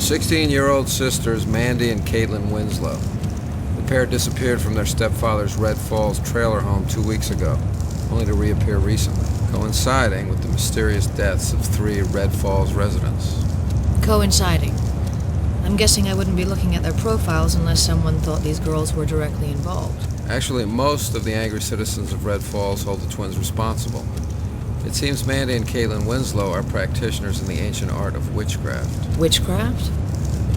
16-year-old sisters Mandy and Caitlin Winslow. The pair disappeared from their stepfather's Red Falls trailer home 2 weeks ago, only to reappear recently, coinciding with the mysterious deaths of 3 Red Falls residents. Coinciding. I'm guessing I wouldn't be looking at their profiles unless someone thought these girls were directly involved. Actually, most of the angry citizens of Red Falls hold the twins responsible. It seems Mandy and Caitlin Winslow are practitioners in the ancient art of witchcraft. Witchcraft?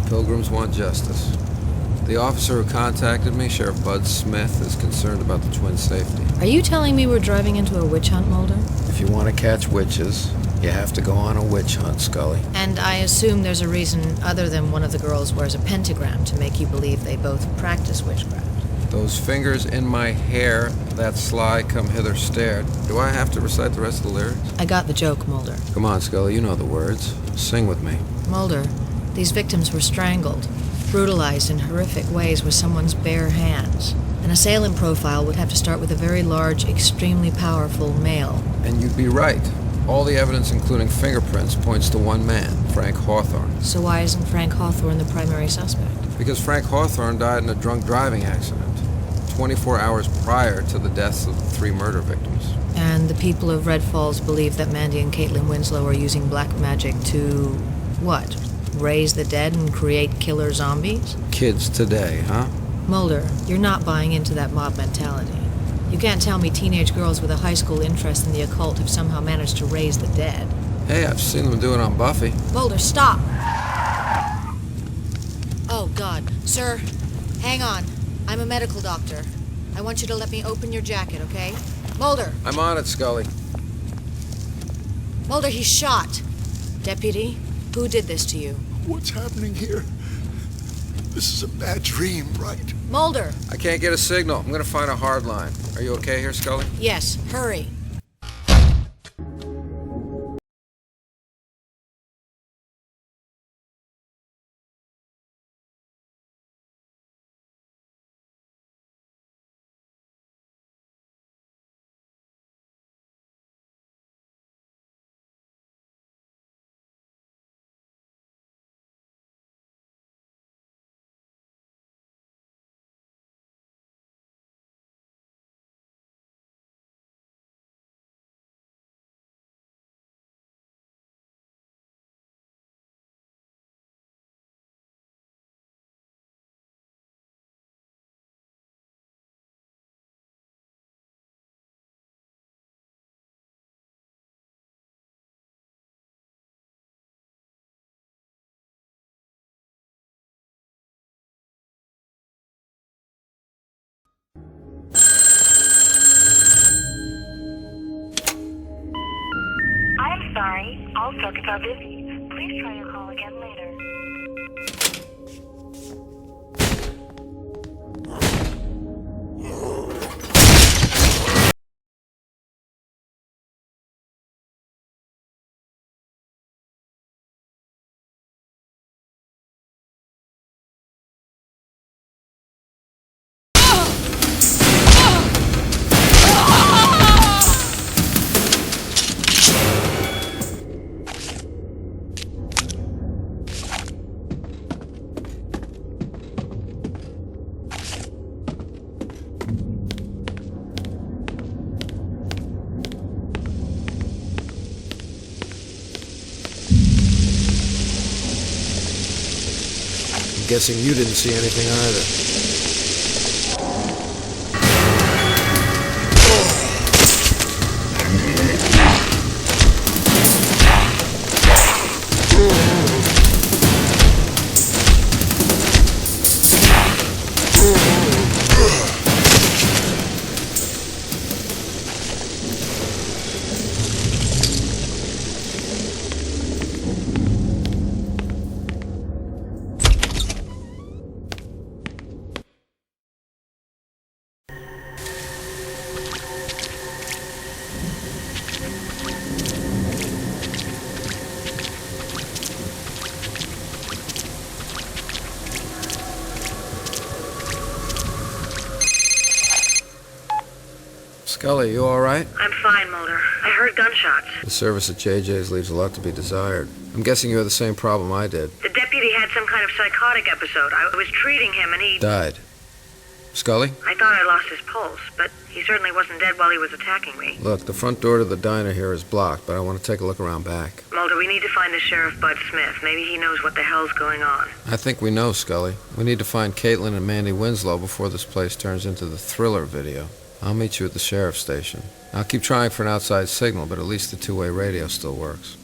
Pilgrims want justice. The officer who contacted me, Sheriff Bud Smith, is concerned about the twins' safety. Are you telling me we're driving into a witch hunt, Mulder? If you want to catch witches, you have to go on a witch hunt, Scully. And I assume there's a reason other than one of the girls wears a pentagram to make you believe they both practice witchcraft. Those fingers in my hair, that sly come hither stared. Do I have to recite the rest of the lyrics? I got the joke, Mulder. Come on, Scully, you know the words. Sing with me. Mulder, these victims were strangled, brutalized in horrific ways with someone's bare hands. An assailant profile would have to start with a very large, extremely powerful male. And you'd be right. All the evidence, including fingerprints, points to one man, Frank Hawthorne. So why isn't Frank Hawthorne the primary suspect? Because Frank Hawthorne died in a drunk driving accident 24 hours prior to the deaths of the 3 murder victims. And the people of Red Falls believe that Mandy and Caitlin Winslow are using black magic to... what? Raise the dead and create killer zombies? Kids today, huh? Mulder, you're not buying into that mob mentality. You can't tell me teenage girls with a high school interest in the occult have somehow managed to raise the dead. Hey, I've seen them do it on Buffy. Mulder, stop! Oh, God. Sir, hang on. I'm a medical doctor. I want you to let me open your jacket, okay? Mulder! I'm on it, Scully. Mulder, he's shot. Deputy, who did this to you? What's happening here? This is a bad dream, right? Mulder! I can't get a signal. I'm gonna find a hard line. Are you okay here, Scully? Yes, hurry. I'm sorry, all circuits are busy. Please try your call again later. Guessing you didn't see anything either. Scully, you all right? I'm fine, Mulder. I heard gunshots. The service at JJ's leaves a lot to be desired. I'm guessing you had the same problem I did. The deputy he had some kind of psychotic episode. I was treating him and he... Died. Scully? I thought I lost his pulse, but he certainly wasn't dead while he was attacking me. Look, the front door to the diner here is blocked, but I want to take a look around back. Mulder, we need to find the Sheriff Bud Smith. Maybe he knows what the hell's going on. I think we know, Scully. We need to find Caitlin and Mandy Winslow before this place turns into the Thriller video. I'll meet you at the sheriff's station. I'll keep trying for an outside signal, but at least the two-way radio still works.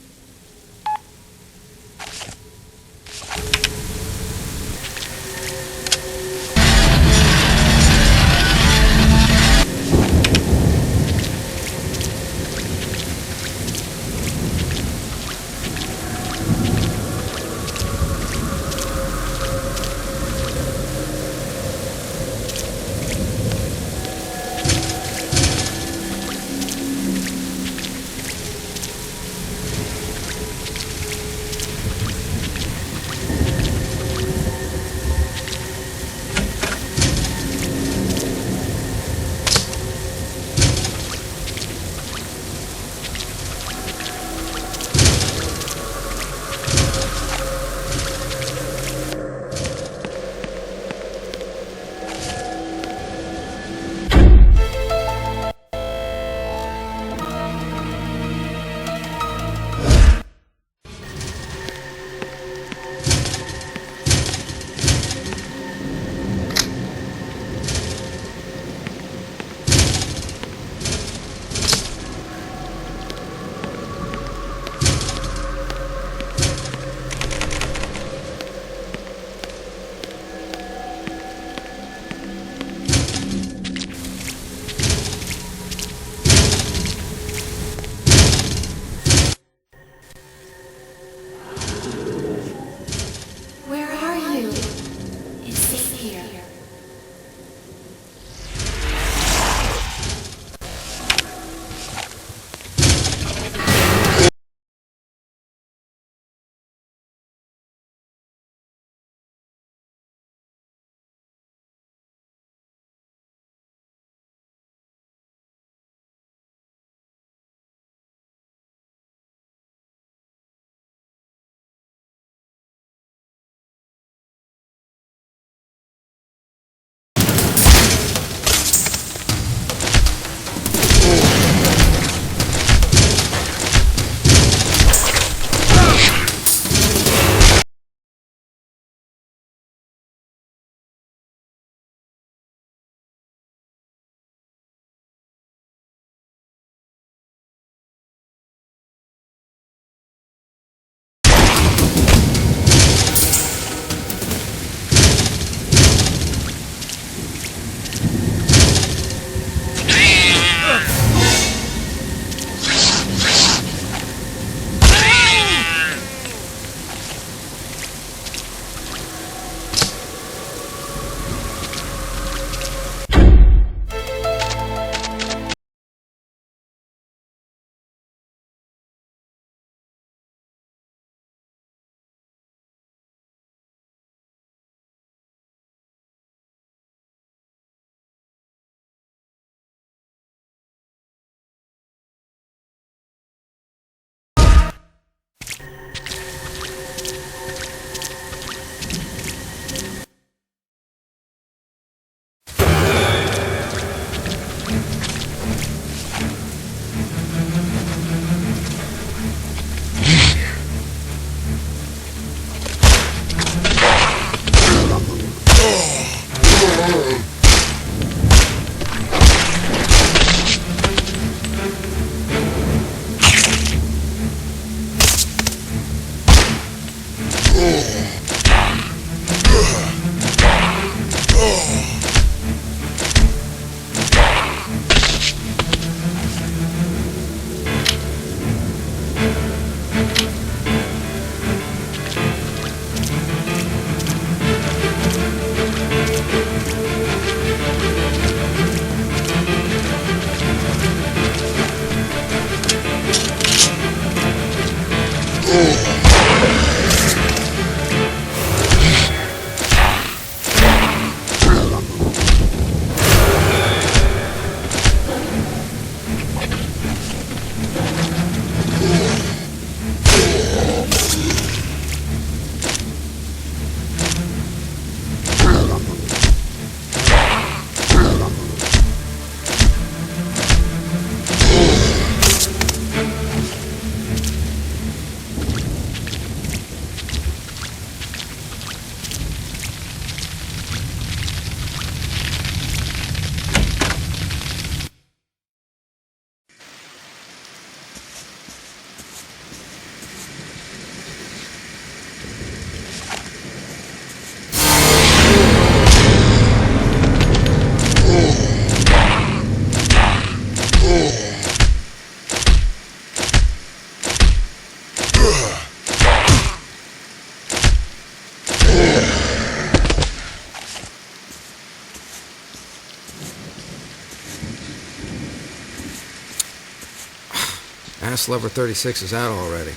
Ass Lover 36 is out already.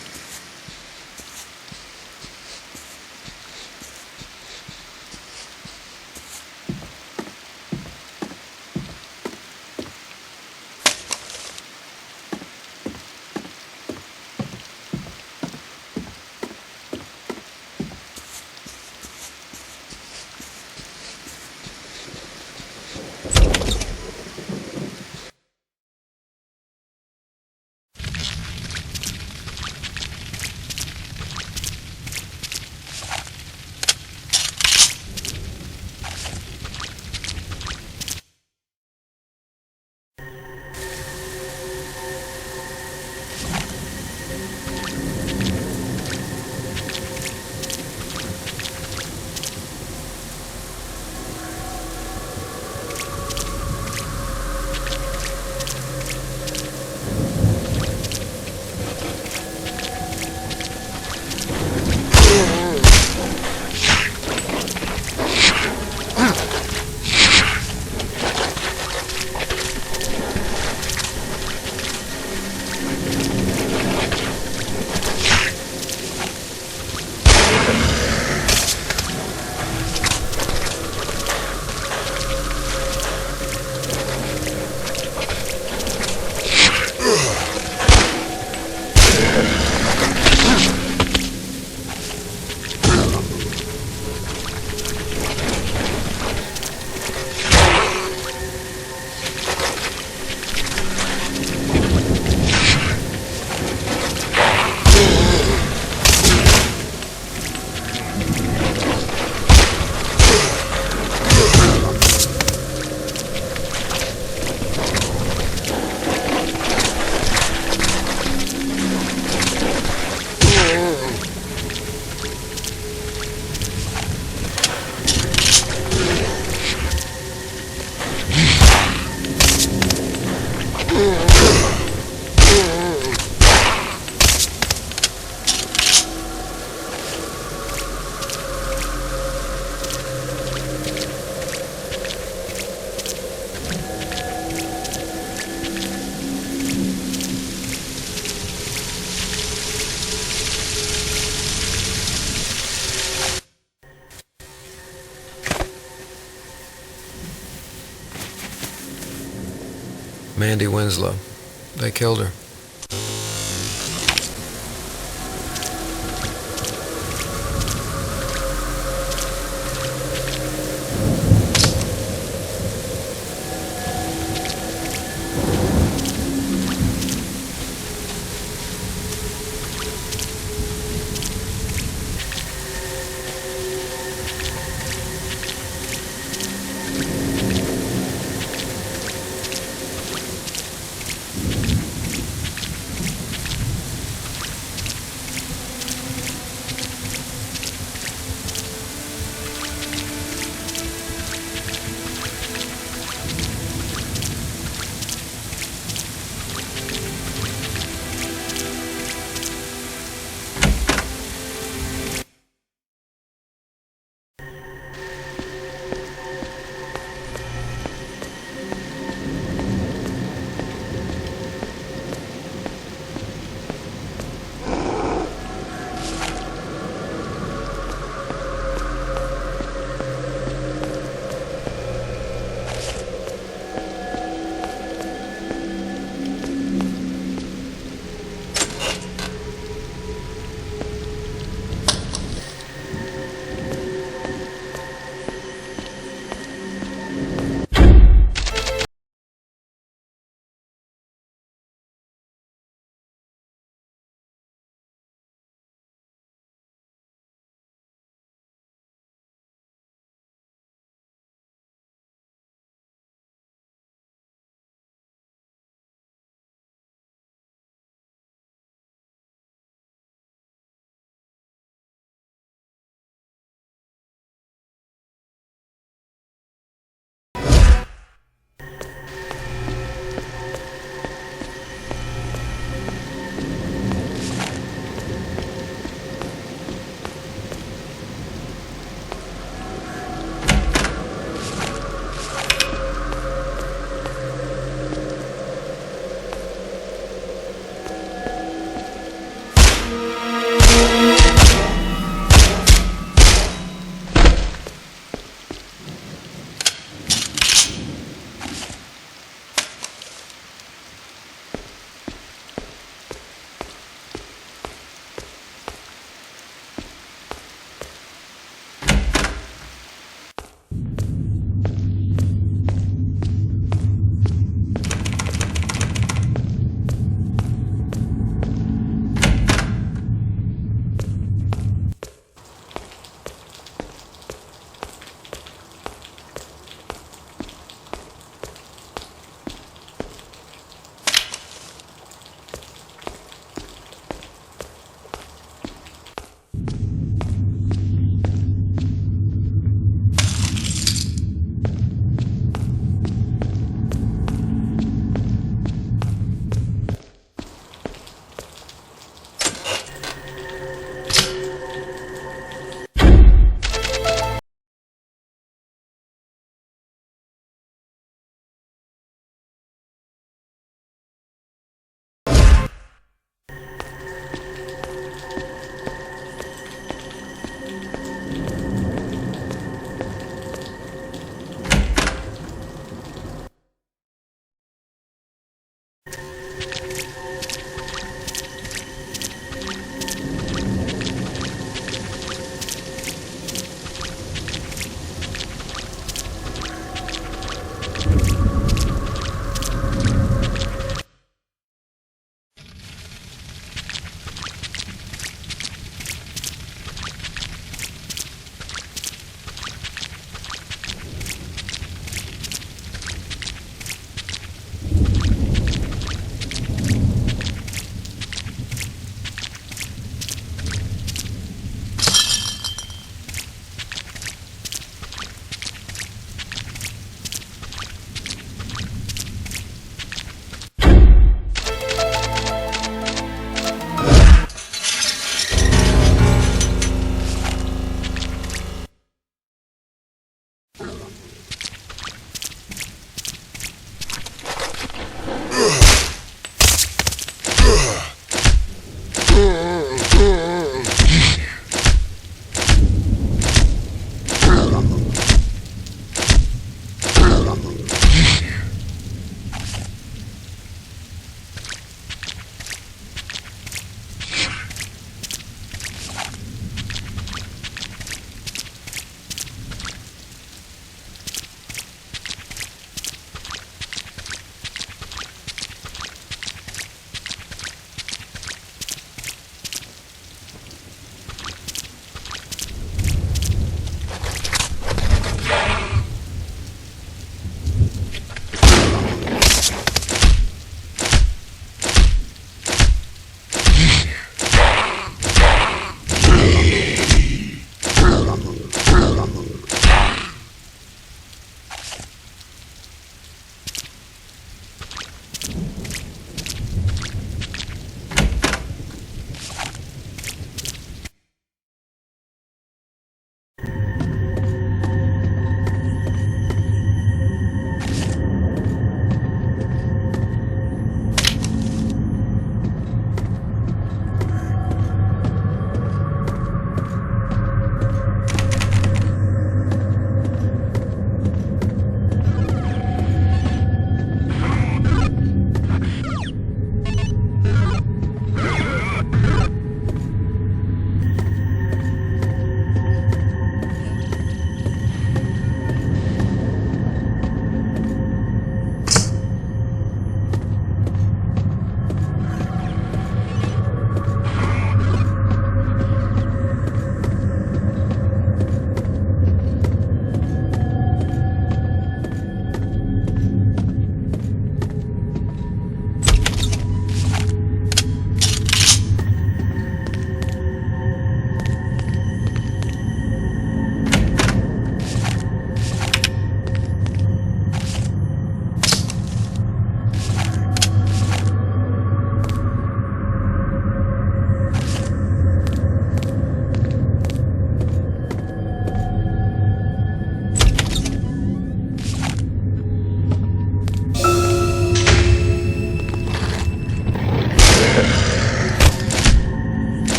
Mandy Winslow. They killed her.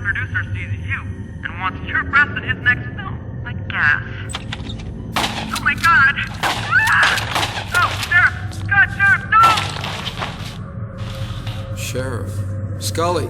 producer sees you and wants your breast in his next film. I guess. Oh my god! Ah! Oh, Sheriff! God, Sheriff, no! Sheriff. Scully.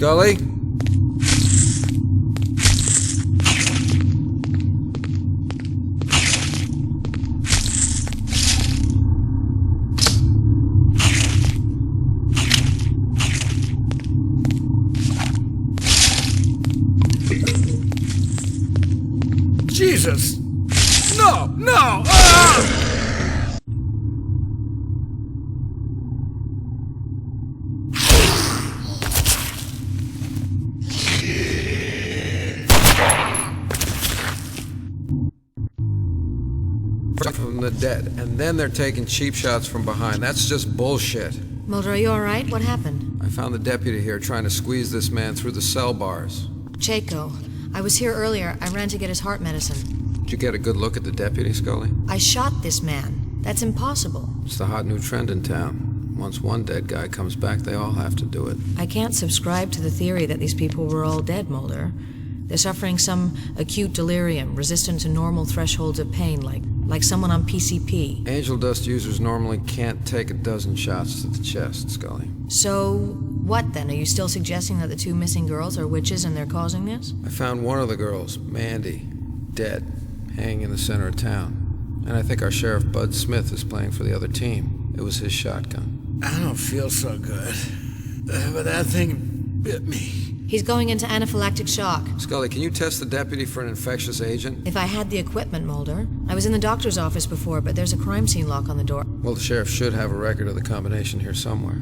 Scully? Jesus! No! No! Ah! From the dead, and then they're taking cheap shots from behind. That's just bullshit. Mulder, are you alright? What happened? I found the deputy here trying to squeeze this man through the cell bars. Chaco. I was here earlier. I ran to get his heart medicine. Did you get a good look at the deputy, Scully? I shot this man. That's impossible. It's the hot new trend in town. Once one dead guy comes back, they all have to do it. I can't subscribe to the theory that these people were all dead, Mulder. They're suffering some acute delirium, resistant to normal thresholds of pain, like someone on PCP. Angel dust users normally can't take a dozen shots to the chest, Scully. So, what then? Are you still suggesting that the two missing girls are witches and they're causing this? I found one of the girls, Mandy, dead, hanging in the center of town. And I think our Sheriff Bud Smith is playing for the other team. It was his shotgun. I don't feel so good. But that thing bit me. He's going into anaphylactic shock. Scully, can you test the deputy for an infectious agent? If I had the equipment, Mulder. I was in the doctor's office before, but there's a crime scene lock on the door. Well, the sheriff should have a record of the combination here somewhere.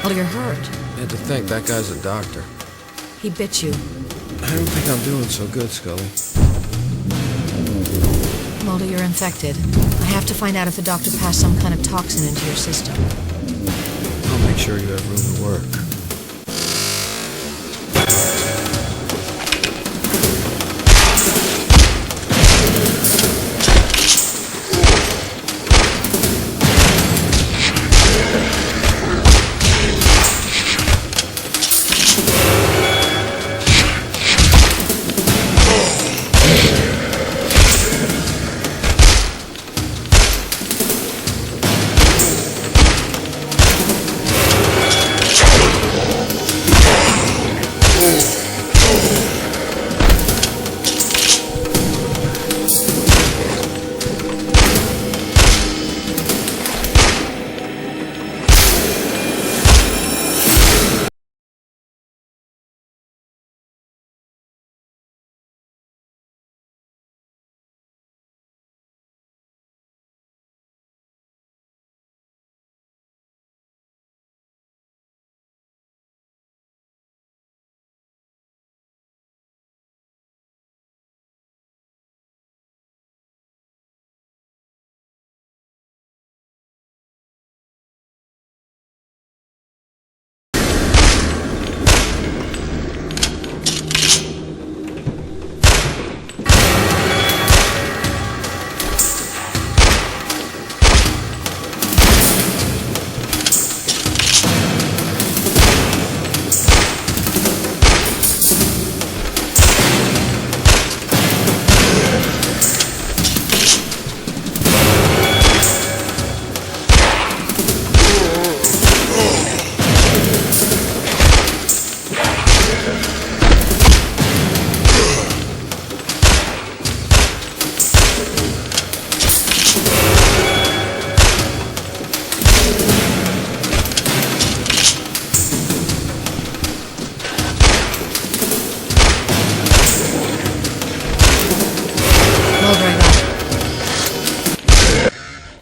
Oh, you're hurt. And to think that guy's a doctor. He bit you. I don't think I'm doing so good, Scully. Mulder, you're infected. I have to find out if the doctor passed some kind of toxin into your system. I'll make sure you have room to work.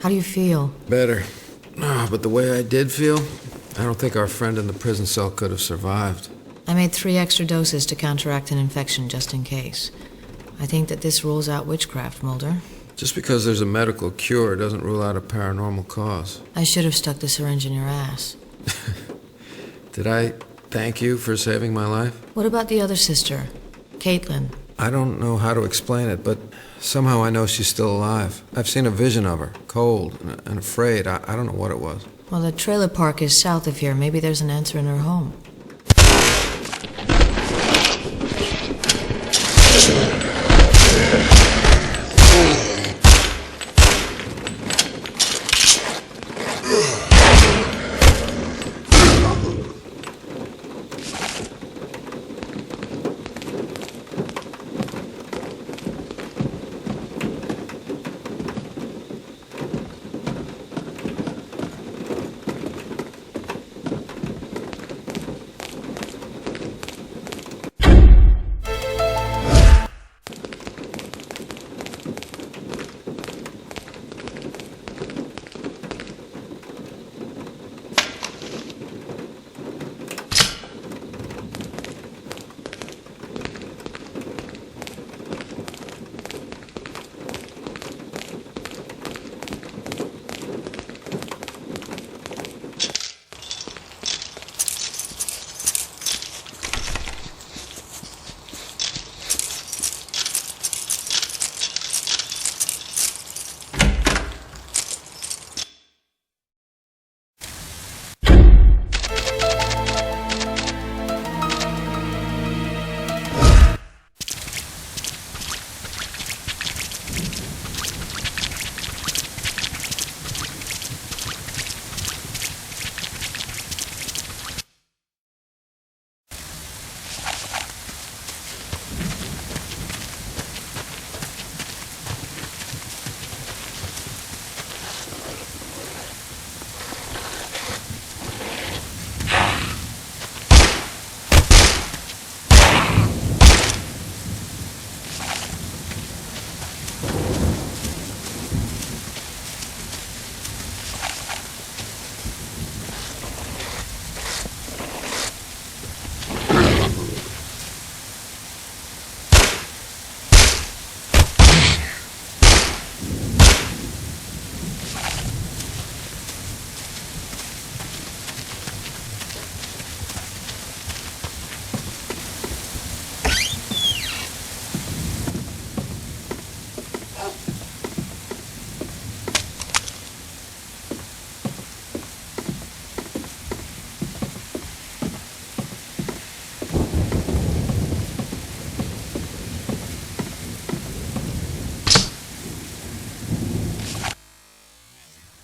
How do you feel? Better. But the way I did feel, I don't think our friend in the prison cell could have survived. I made 3 extra doses to counteract an infection just in case. I think that this rules out witchcraft, Mulder. Just because there's a medical cure doesn't rule out a paranormal cause. I should have stuck the syringe in your ass. Did I thank you for saving my life? What about the other sister, Caitlin? I don't know how to explain it, but somehow I know she's still alive. I've seen a vision of her, cold and afraid. I don't know what it was. Well, the trailer park is south of here. Maybe there's an answer in her home.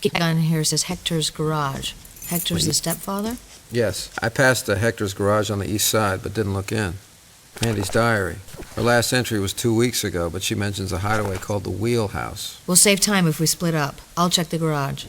gun here says Hector's garage. Hector's the stepfather? Yes, I passed Hector's garage on the east side, but didn't look in. Mandy's diary. Her last entry was 2 weeks ago, but she mentions a hideaway called the Wheelhouse. We'll save time if we split up. I'll check the garage.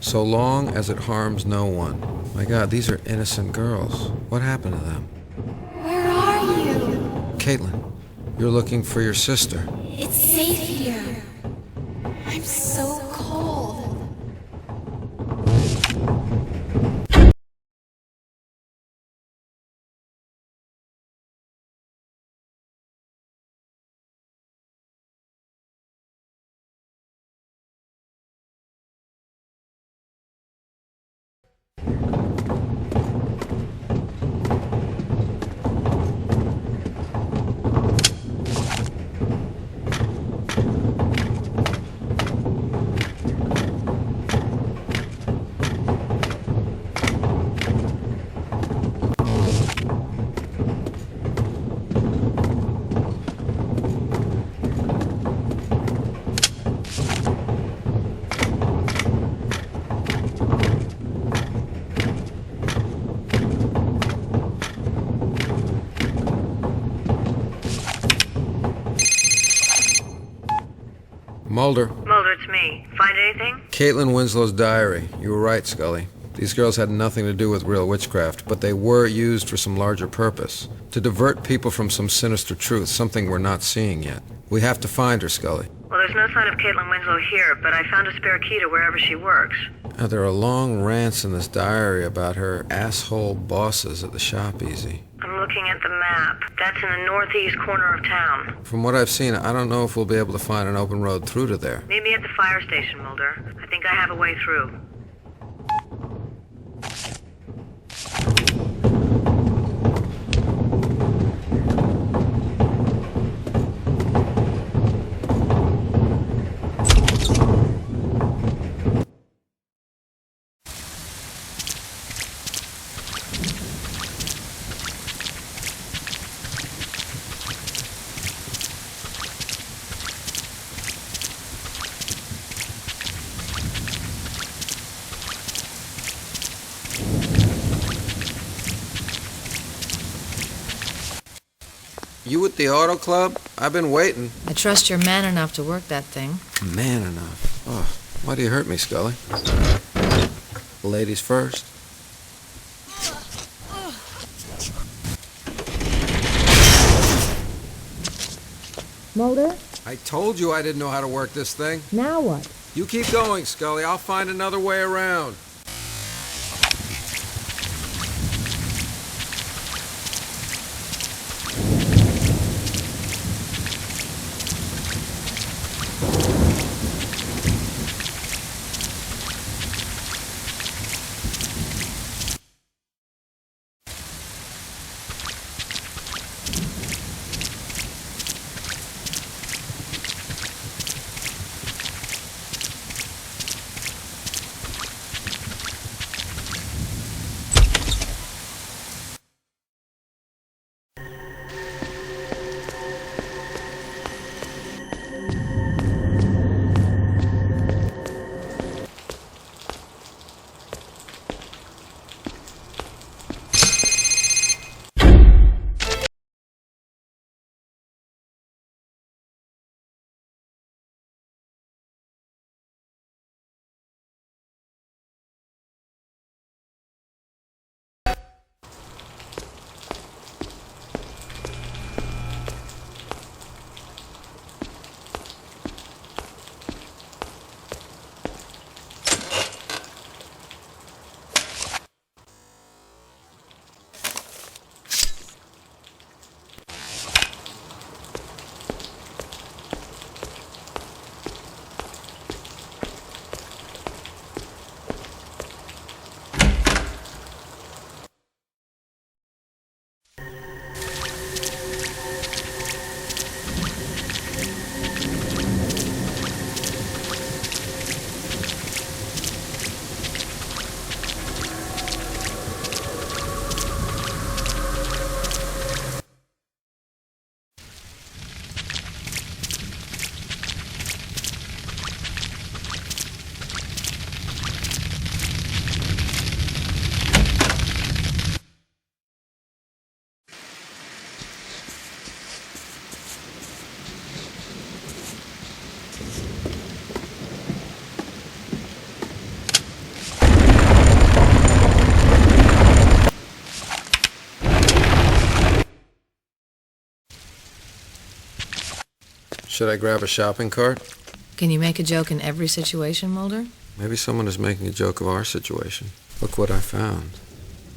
So long as it harms no one. My God, these are innocent girls. What happened to them? Where are you? Caitlin, you're looking for your sister. It's safe here. I'm so cold. Mulder. Mulder, it's me. Find anything? Caitlin Winslow's diary. You were right, Scully. These girls had nothing to do with real witchcraft, but they were used for some larger purpose. To divert people from some sinister truth, something we're not seeing yet. We have to find her, Scully. Well, there's no sign of Caitlin Winslow here, but I found a spare key to wherever she works. Now, there are long rants in this diary about her asshole bosses at the shop easy. I'm looking at the map. That's in the northeast corner of town. From what I've seen, I don't know if we'll be able to find an open road through to there. Meet me at the fire station, Mulder. I think I have a way through. You at the auto club? I've been waiting. I trust you're man enough to work that thing. Man enough. Oh, why do you hurt me, Scully? Ladies first. Mulder? I told you I didn't know how to work this thing. Now what? You keep going, Scully. I'll find another way around. Should I grab a shopping cart? Can you make a joke in every situation, Mulder? Maybe someone is making a joke of our situation. Look what I found.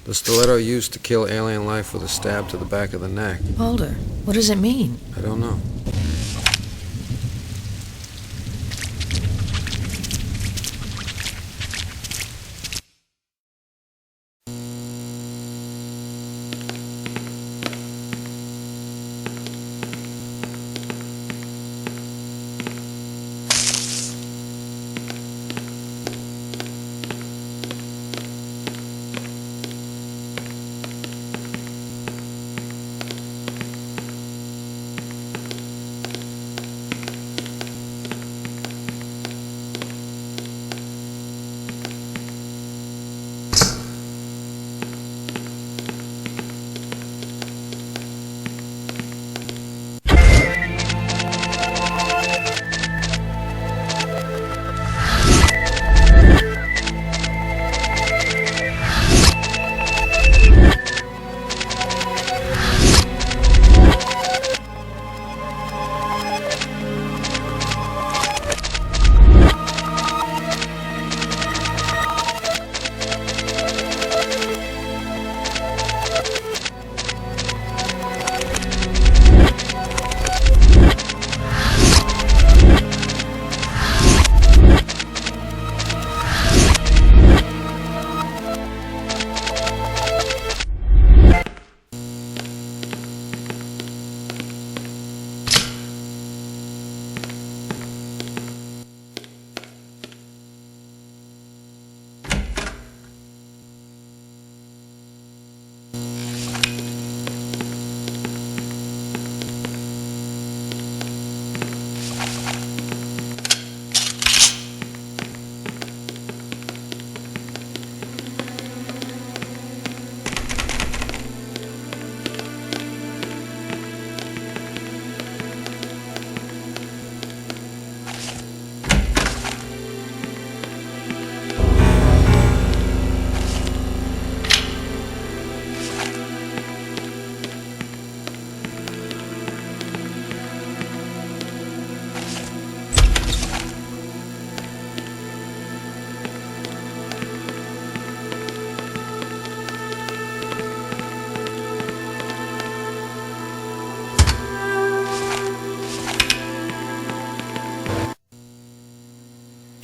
The stiletto used to kill alien life with a stab to the back of the neck. Mulder, what does it mean? I don't know.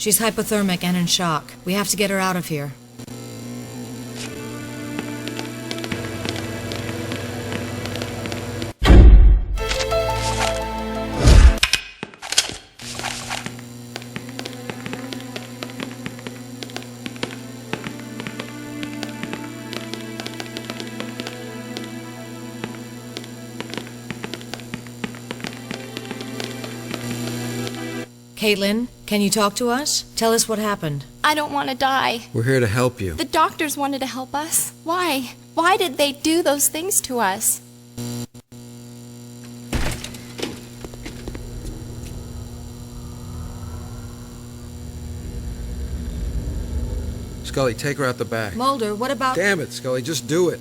She's hypothermic and in shock. We have to get her out of here. Caitlin, can you talk to us? Tell us what happened. I don't want to die. We're here to help you. The doctors wanted to help us. Why? Why did they do those things to us? Scully, take her out the back. Mulder, what about... Damn it, Scully, just do it.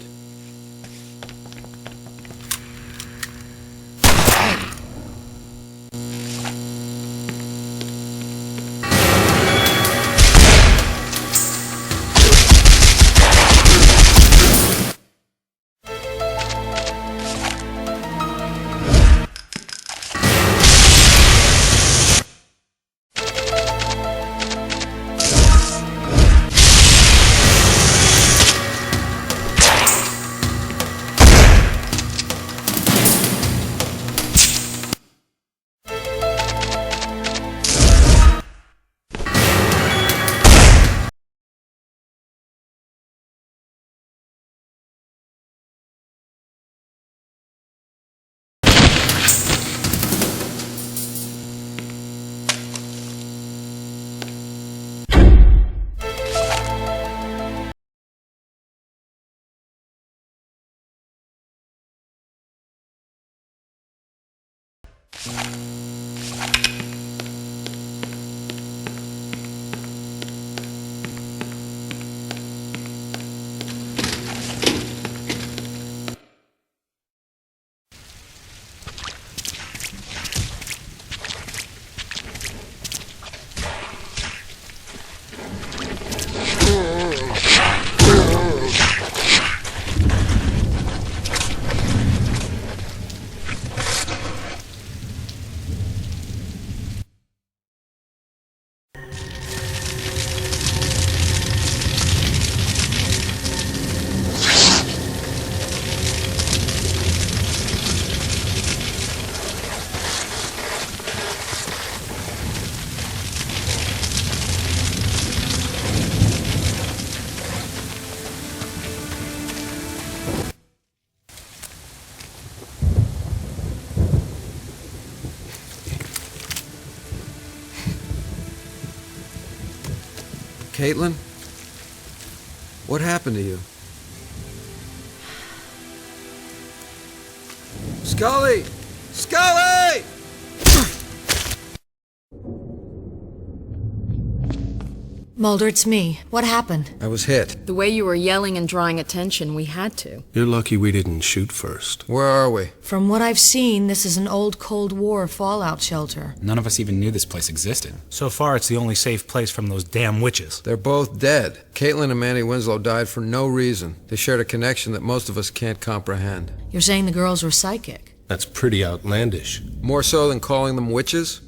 Caitlin? What happened to you? Scully! Scully! Mulder, it's me. What happened? I was hit. The way you were yelling and drawing attention, we had to. You're lucky we didn't shoot first. Where are we? From what I've seen, this is an old Cold War fallout shelter. None of us even knew this place existed. So far, it's the only safe place from those damn witches. They're both dead. Caitlin and Mandy Winslow died for no reason. They shared a connection that most of us can't comprehend. You're saying the girls were psychic? That's pretty outlandish. More so than calling them witches?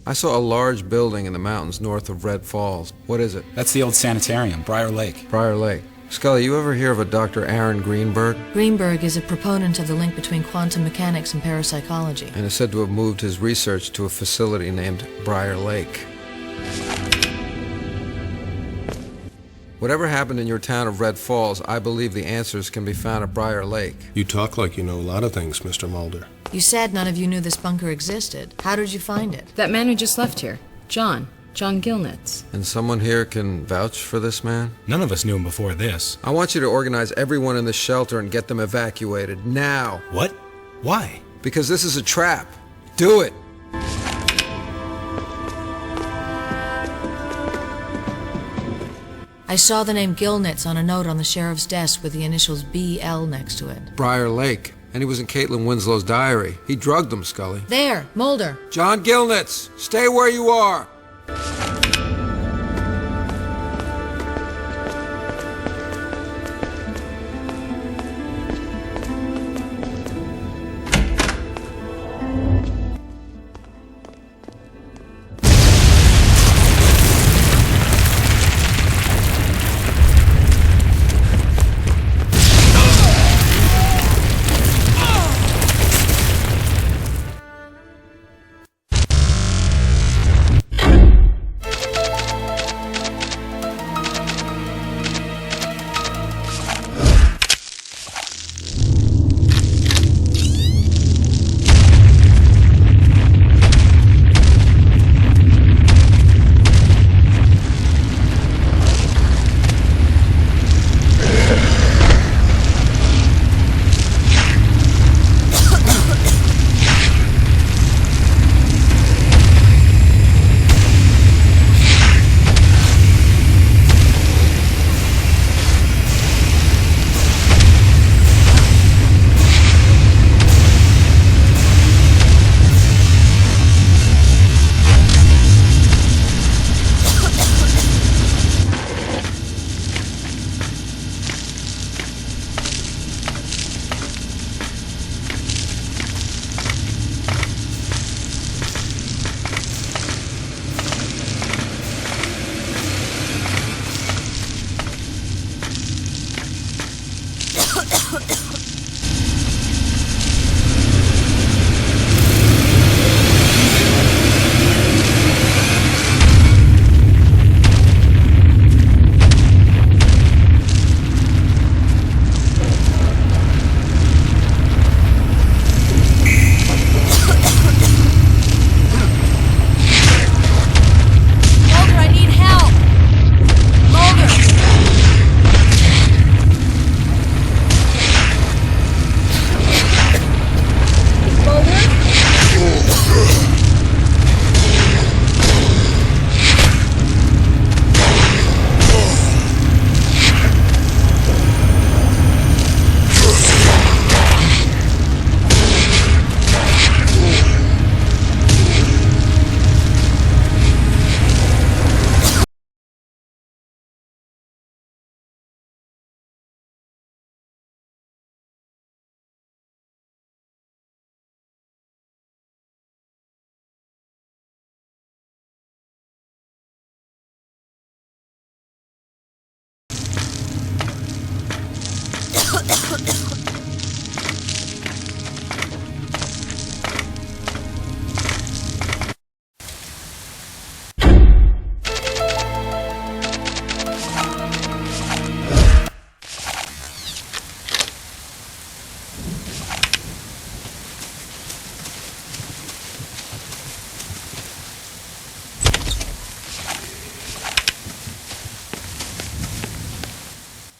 I saw a large building in the mountains north of Red Falls. What is it? That's the old sanitarium, Briar Lake. Briar Lake. Scully, you ever hear of a Dr. Aaron Greenberg? Greenberg is a proponent of the link between quantum mechanics and parapsychology. And is said to have moved his research to a facility named Briar Lake. Whatever happened in your town of Red Falls, I believe the answers can be found at Briar Lake. You talk like you know a lot of things, Mr. Mulder. You said none of you knew this bunker existed. How did you find it? That man who just left here, John Gilnitz. And someone here can vouch for this man? None of us knew him before this. I want you to organize everyone in this shelter and get them evacuated, now. What? Why? Because this is a trap. Do it! I saw the name Gilnitz on a note on the sheriff's desk with the initials BL next to it. Briar Lake. And he was in Caitlin Winslow's diary. He drugged them, Scully. There, Mulder. John Gilnitz, stay where you are!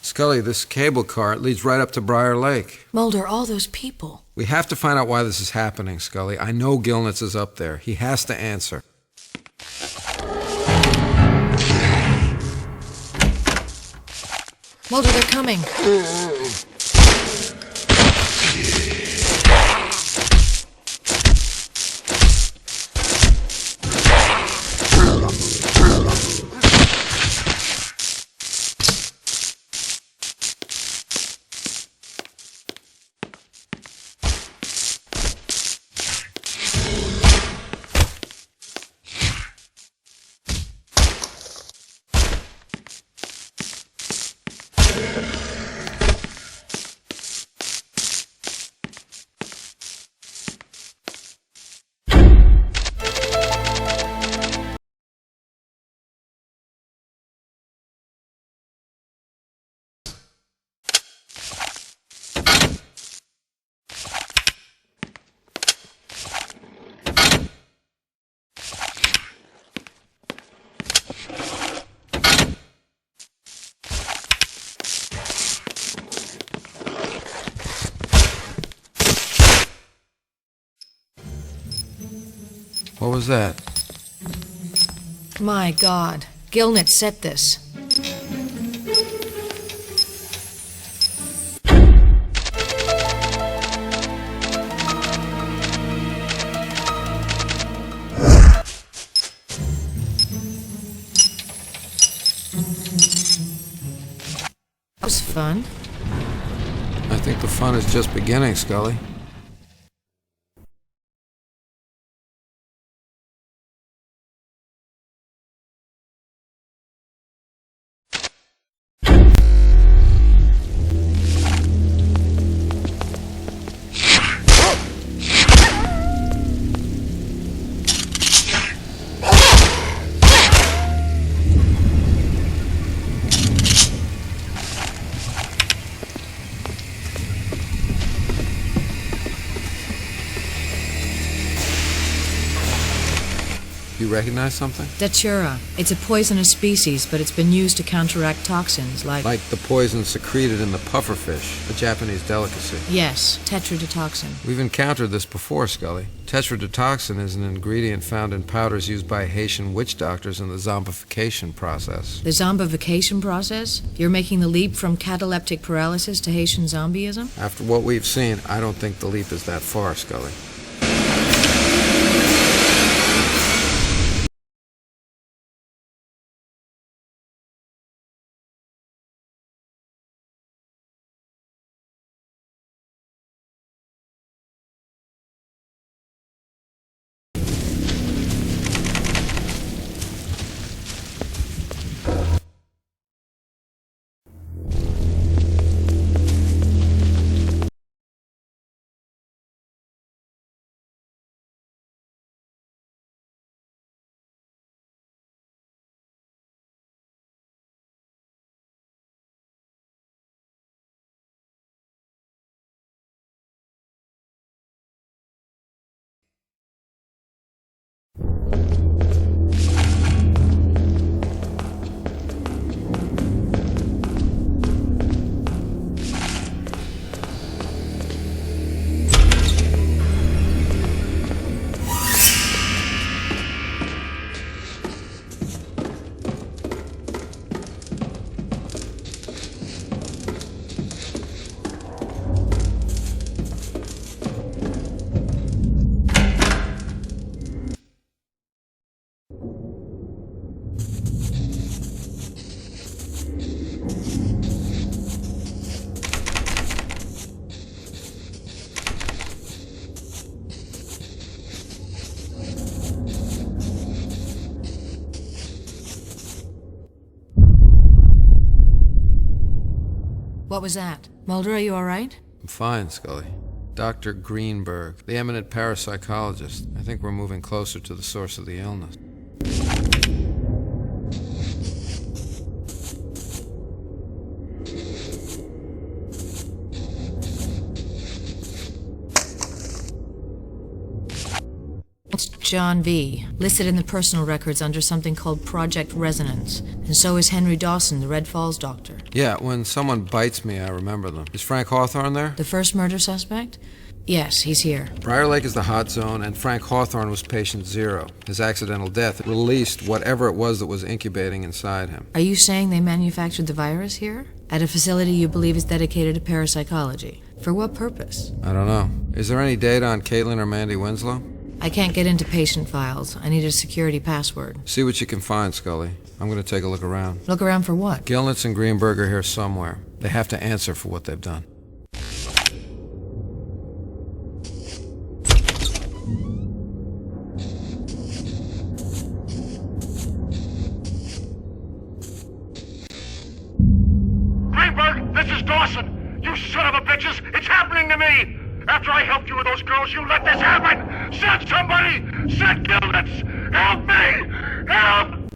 Scully, this cable car leads right up to Briar Lake. Mulder, all those people. We have to find out why this is happening, Scully. I know Gilnitz is up there. He has to answer. Mulder, they're coming. What was that? My God. Gilnett set this. That was fun. I think the fun is just beginning, Scully. You recognize something? Datura. It's a poisonous species, but it's been used to counteract toxins like... Like the poison secreted in the pufferfish, a Japanese delicacy. Yes, tetrodotoxin. We've encountered this before, Scully. Tetrodotoxin is an ingredient found in powders used by Haitian witch doctors in the zombification process. The zombification process? You're making the leap from cataleptic paralysis to Haitian zombieism? After what we've seen, I don't think the leap is that far, Scully. What was that? Mulder, are you all right? I'm fine, Scully. Dr. Greenberg, the eminent parapsychologist. I think we're moving closer to the source of the illness. It's John V., listed in the personal records under something called Project Resonance. And so is Henry Dawson, the Red Falls doctor. Yeah, when someone bites me, I remember them. Is Frank Hawthorne there? The first murder suspect? Yes, he's here. Briar Lake is the hot zone, and Frank Hawthorne was patient zero. His accidental death released whatever it was that was incubating inside him. Are you saying they manufactured the virus here? At a facility you believe is dedicated to parapsychology? For what purpose? I don't know. Is there any data on Caitlin or Mandy Winslow? I can't get into patient files. I need a security password. See what you can find, Scully. I'm going to take a look around. Look around for what? Gilnitz and Greenberg are here somewhere. They have to answer for what they've done. Greenberg, this is Dawson. You son of a bitches, it's happening to me. After I helped you with those girls, you let this happen! Send somebody! Send Gilnitz! Help me! Help!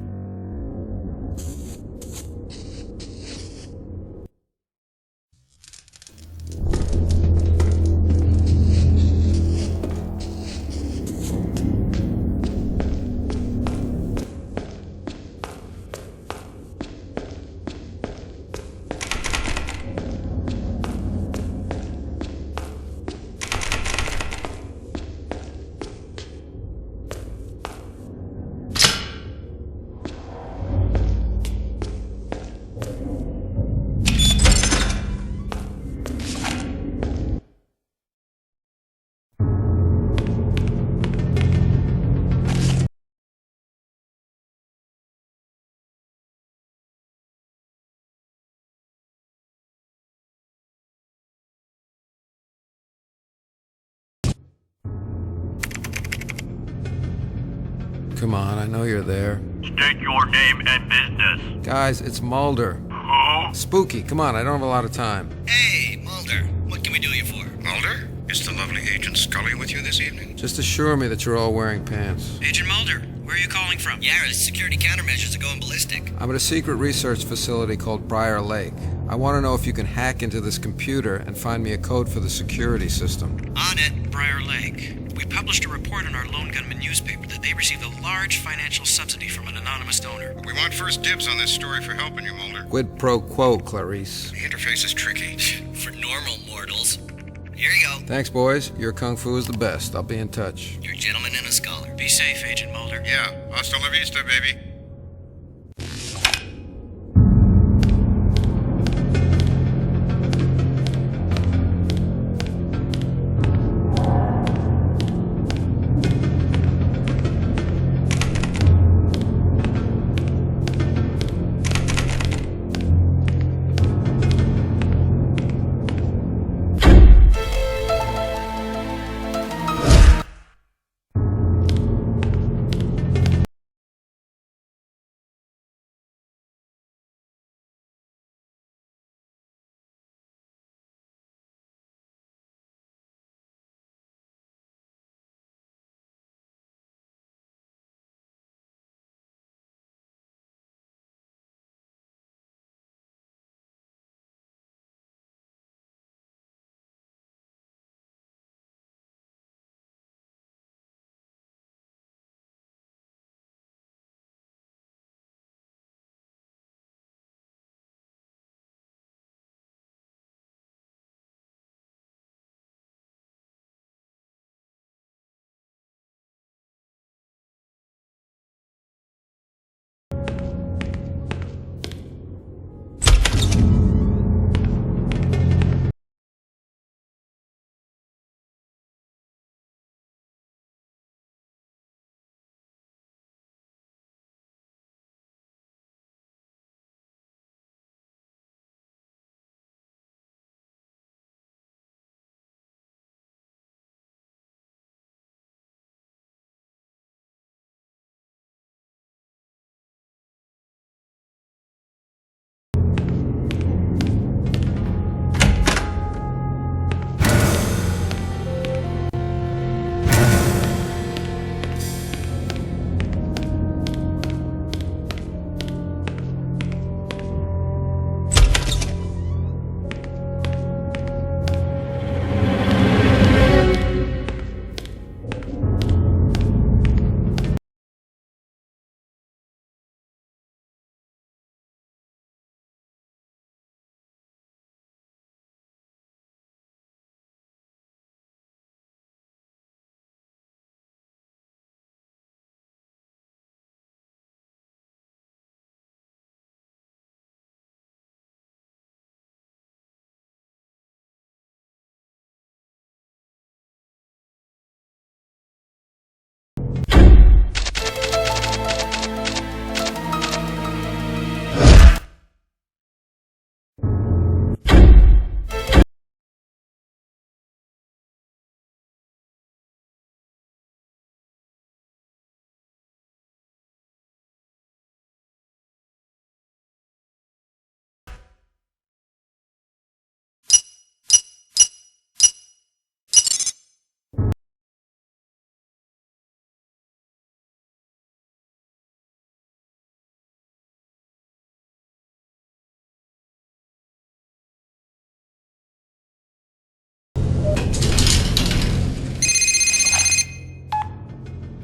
Come on, I know you're there. State your name and business. Guys, it's Mulder. Who? Spooky, come on, I don't have a lot of time. Hey, Mulder. What can we do you for? Mulder? Is the lovely Agent Scully with you this evening? Just assure me that you're all wearing pants. Agent Mulder, where are you calling from? Yeah, the security countermeasures are going ballistic. I'm at a secret research facility called Briar Lake. I want to know if you can hack into this computer and find me a code for the security system. On it, Briar Lake. We published a report in our Lone Gunman newspaper that they received a large financial subsidy from an anonymous donor. We want first dibs on this story for helping you, Mulder. Quid pro quo, Clarice. The interface is tricky. For normal mortals. Here you go. Thanks, boys. Your kung fu is the best. I'll be in touch. You're a gentleman and a scholar. Be safe, Agent Mulder. Yeah, hasta la vista, baby.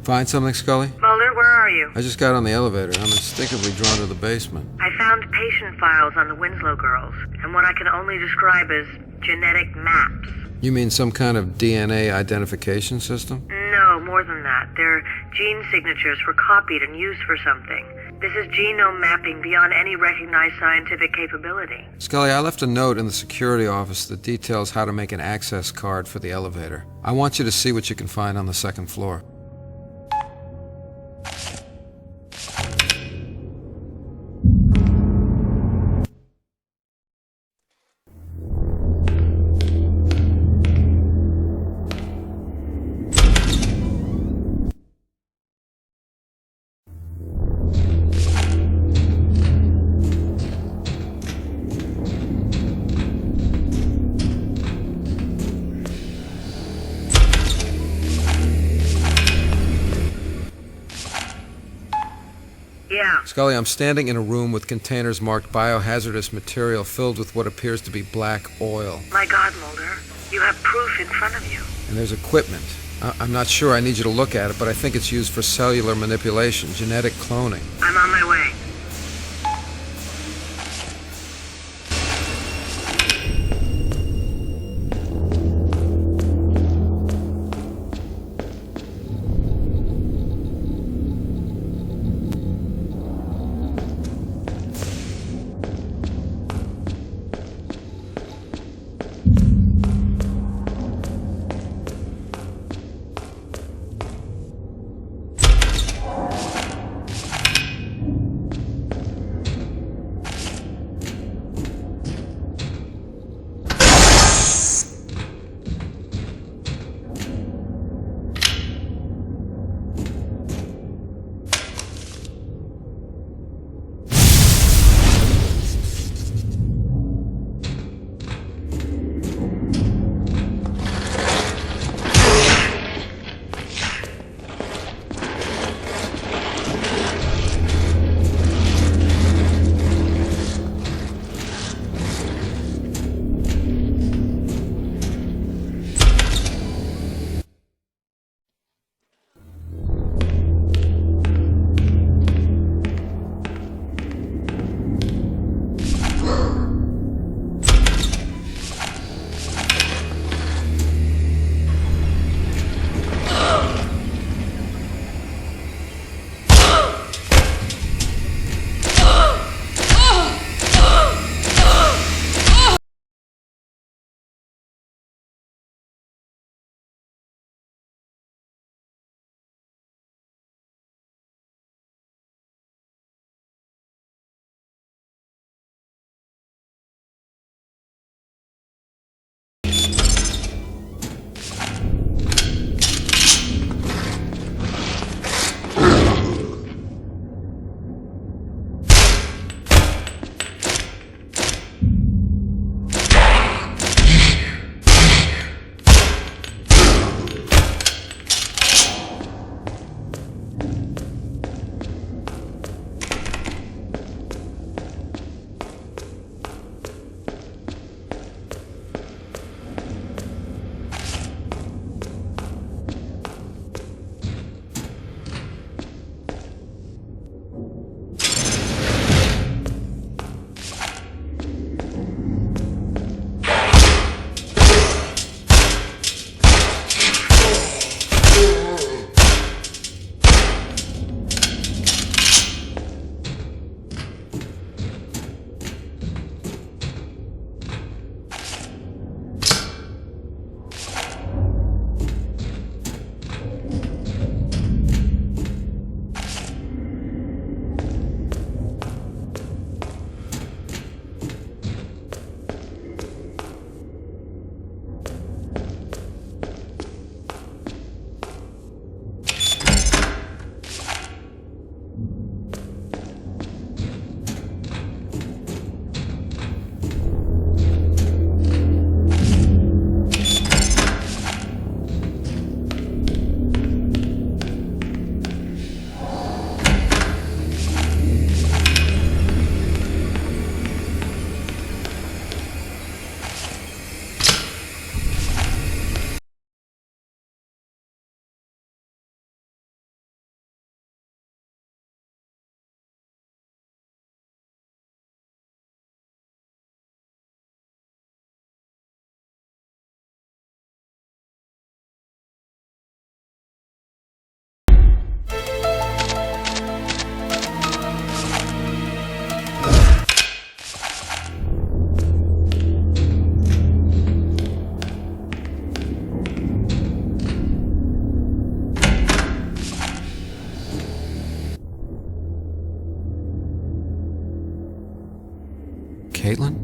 Find something, Scully? Mulder, where are you? I just got on the elevator. I'm instinctively drawn to the basement. I found patient files on the Winslow girls, and what I can only describe as genetic maps. You mean some kind of DNA identification system? No, more than that. Their gene signatures were copied and used for something. This is genome mapping beyond any recognized scientific capability. Scully, I left a note in the security office that details how to make an access card for the elevator. I want you to see what you can find on the second floor. Yeah. Scully, I'm standing in a room with containers marked biohazardous material filled with what appears to be black oil. My God, Mulder. You have proof in front of you. And there's equipment. I'm not sure I need you to look at it, but I think it's used for cellular manipulation, genetic cloning. I'm on my way. Caitlin?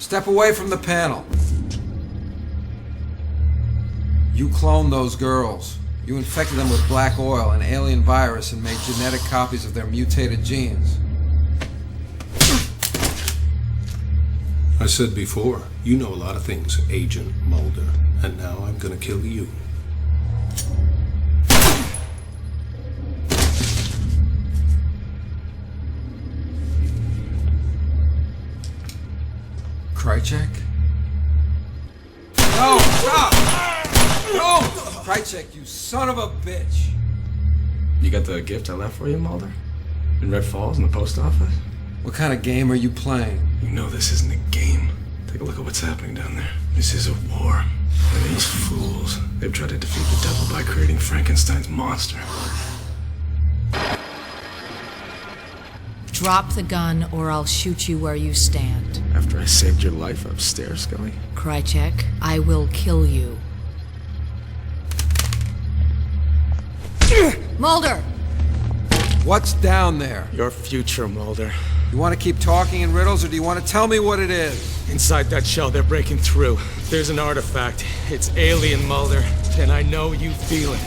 Step away from the panel. You cloned those girls. You infected them with black oil, an alien virus, and made genetic copies of their mutated genes. I said before, you know a lot of things, Agent Mulder. And now I'm gonna kill you. Krychek? No! Stop! No! Krychek, you son of a bitch! You got the gift I left for you, Mulder? In Red Falls in the post office? What kind of game are you playing? You know this isn't a game. Take a look at what's happening down there. This is a war. And these fools, they've tried to defeat the devil by creating Frankenstein's monster. Drop the gun or I'll shoot you where you stand. After I saved your life upstairs, Scully? Krychek, I will kill you. Mulder! What's down there? Your future, Mulder. You want to keep talking in riddles, or do you want to tell me what it is? Inside that shell, they're breaking through. There's an artifact. It's alien, Mulder. And I know you feel it.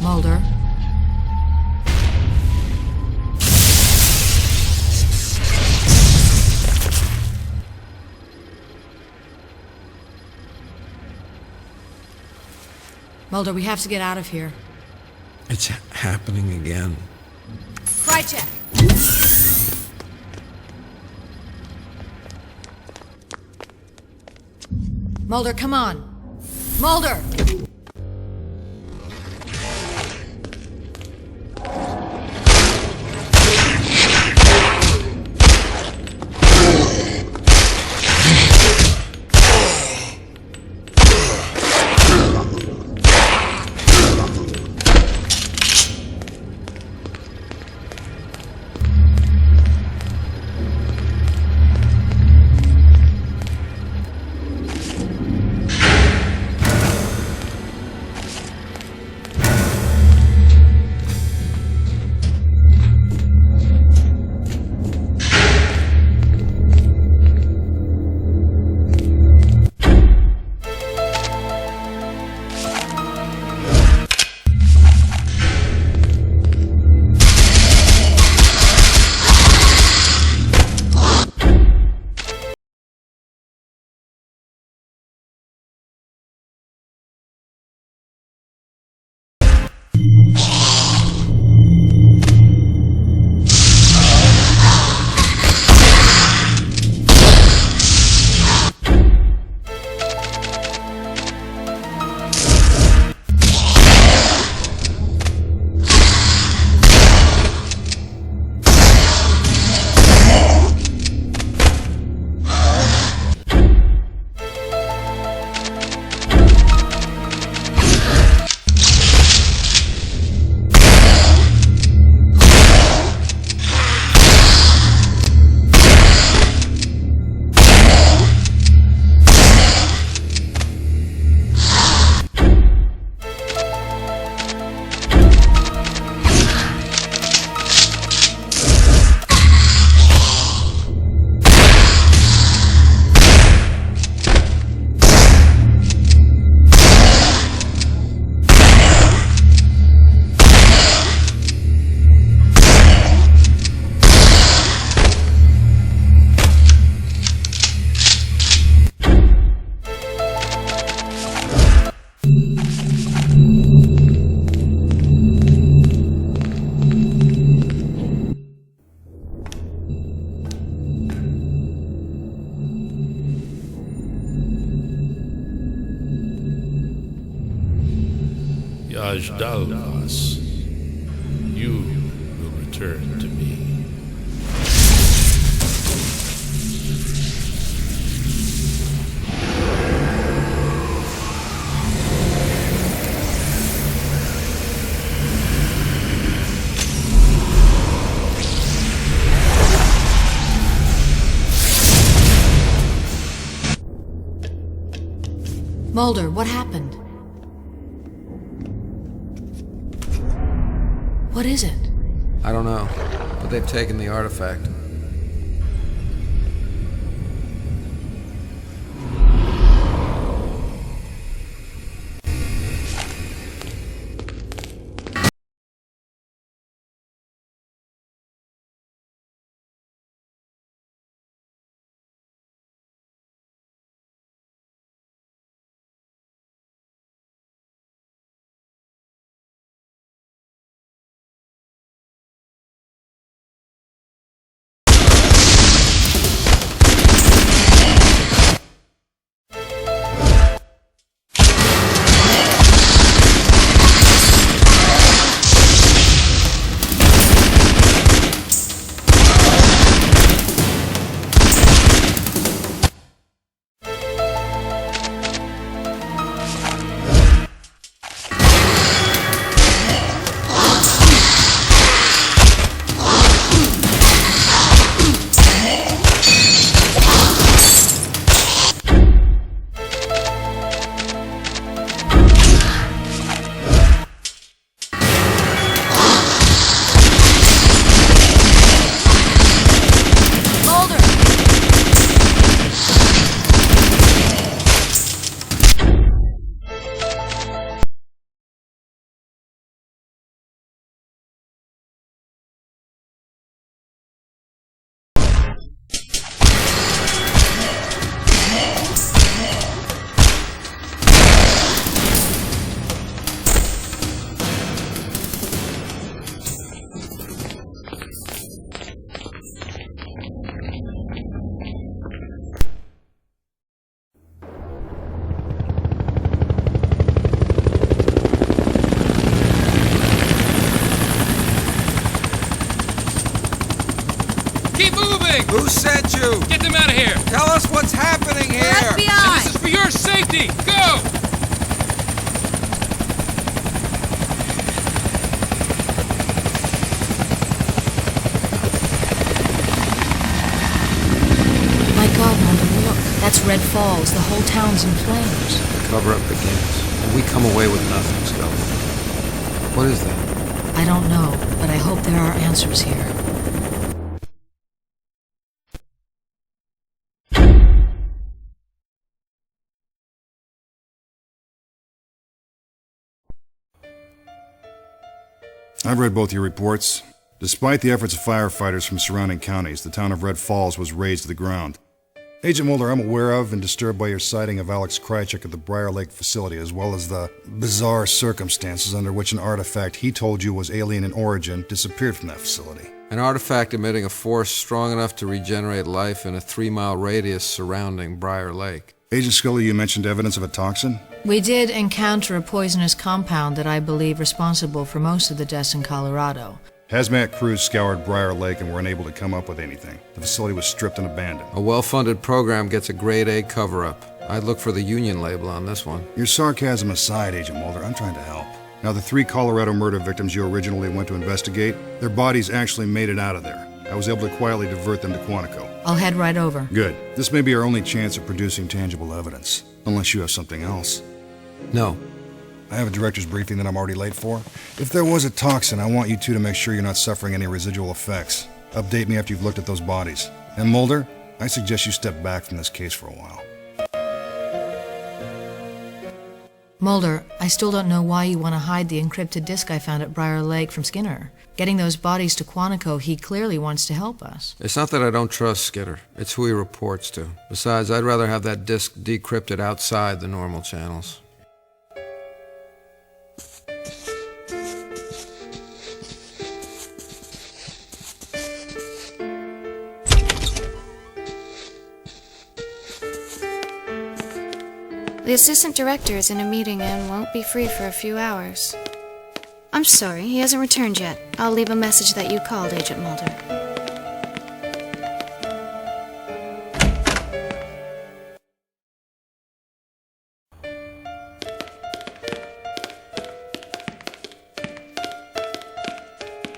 Mulder? Mulder, we have to get out of here. It's happening again. Krychek! Mulder, come on. Mulder! Dalvas, you will return to me. Mulder, what happened? What is it? I don't know, but they've taken the artifact. Lake! Who sent you? Get them out of here! Tell us what's happening here! FBI! And this is for your safety! Go! My God, Mulder, look. That's Red Falls. The whole town's in flames. The cover-up begins, and we come away with nothing, Scully. What is that? I don't know, but I hope there are answers here. I've read both your reports. Despite the efforts of firefighters from surrounding counties, the town of Red Falls was razed to the ground. Agent Mulder, I'm aware of and disturbed by your sighting of Alex Krychek at the Briar Lake facility, as well as the bizarre circumstances under which an artifact he told you was alien in origin disappeared from that facility. An artifact emitting a force strong enough to regenerate life in a 3-mile radius surrounding Briar Lake. Agent Scully, you mentioned evidence of a toxin? We did encounter a poisonous compound that I believe responsible for most of the deaths in Colorado. Hazmat crews scoured Briar Lake and were unable to come up with anything. The facility was stripped and abandoned. A well-funded program gets a Grade A cover-up. I'd look for the Union label on this one. Your sarcasm aside, Agent Mulder, I'm trying to help. Now, the 3 Colorado murder victims you originally went to investigate, their bodies actually made it out of there. I was able to quietly divert them to Quantico. I'll head right over. Good. This may be our only chance of producing tangible evidence. Unless you have something else. No. I have a director's briefing that I'm already late for. If there was a toxin, I want you two to make sure you're not suffering any residual effects. Update me after you've looked at those bodies. And Mulder, I suggest you step back from this case for a while. Mulder, I still don't know why you want to hide the encrypted disk I found at Briar Lake from Skinner. Getting those bodies to Quantico, he clearly wants to help us. It's not that I don't trust Skinner. It's who he reports to. Besides, I'd rather have that disk decrypted outside the normal channels. The assistant director is in a meeting and won't be free for a few hours. I'm sorry, he hasn't returned yet. I'll leave a message that you called, Agent Mulder.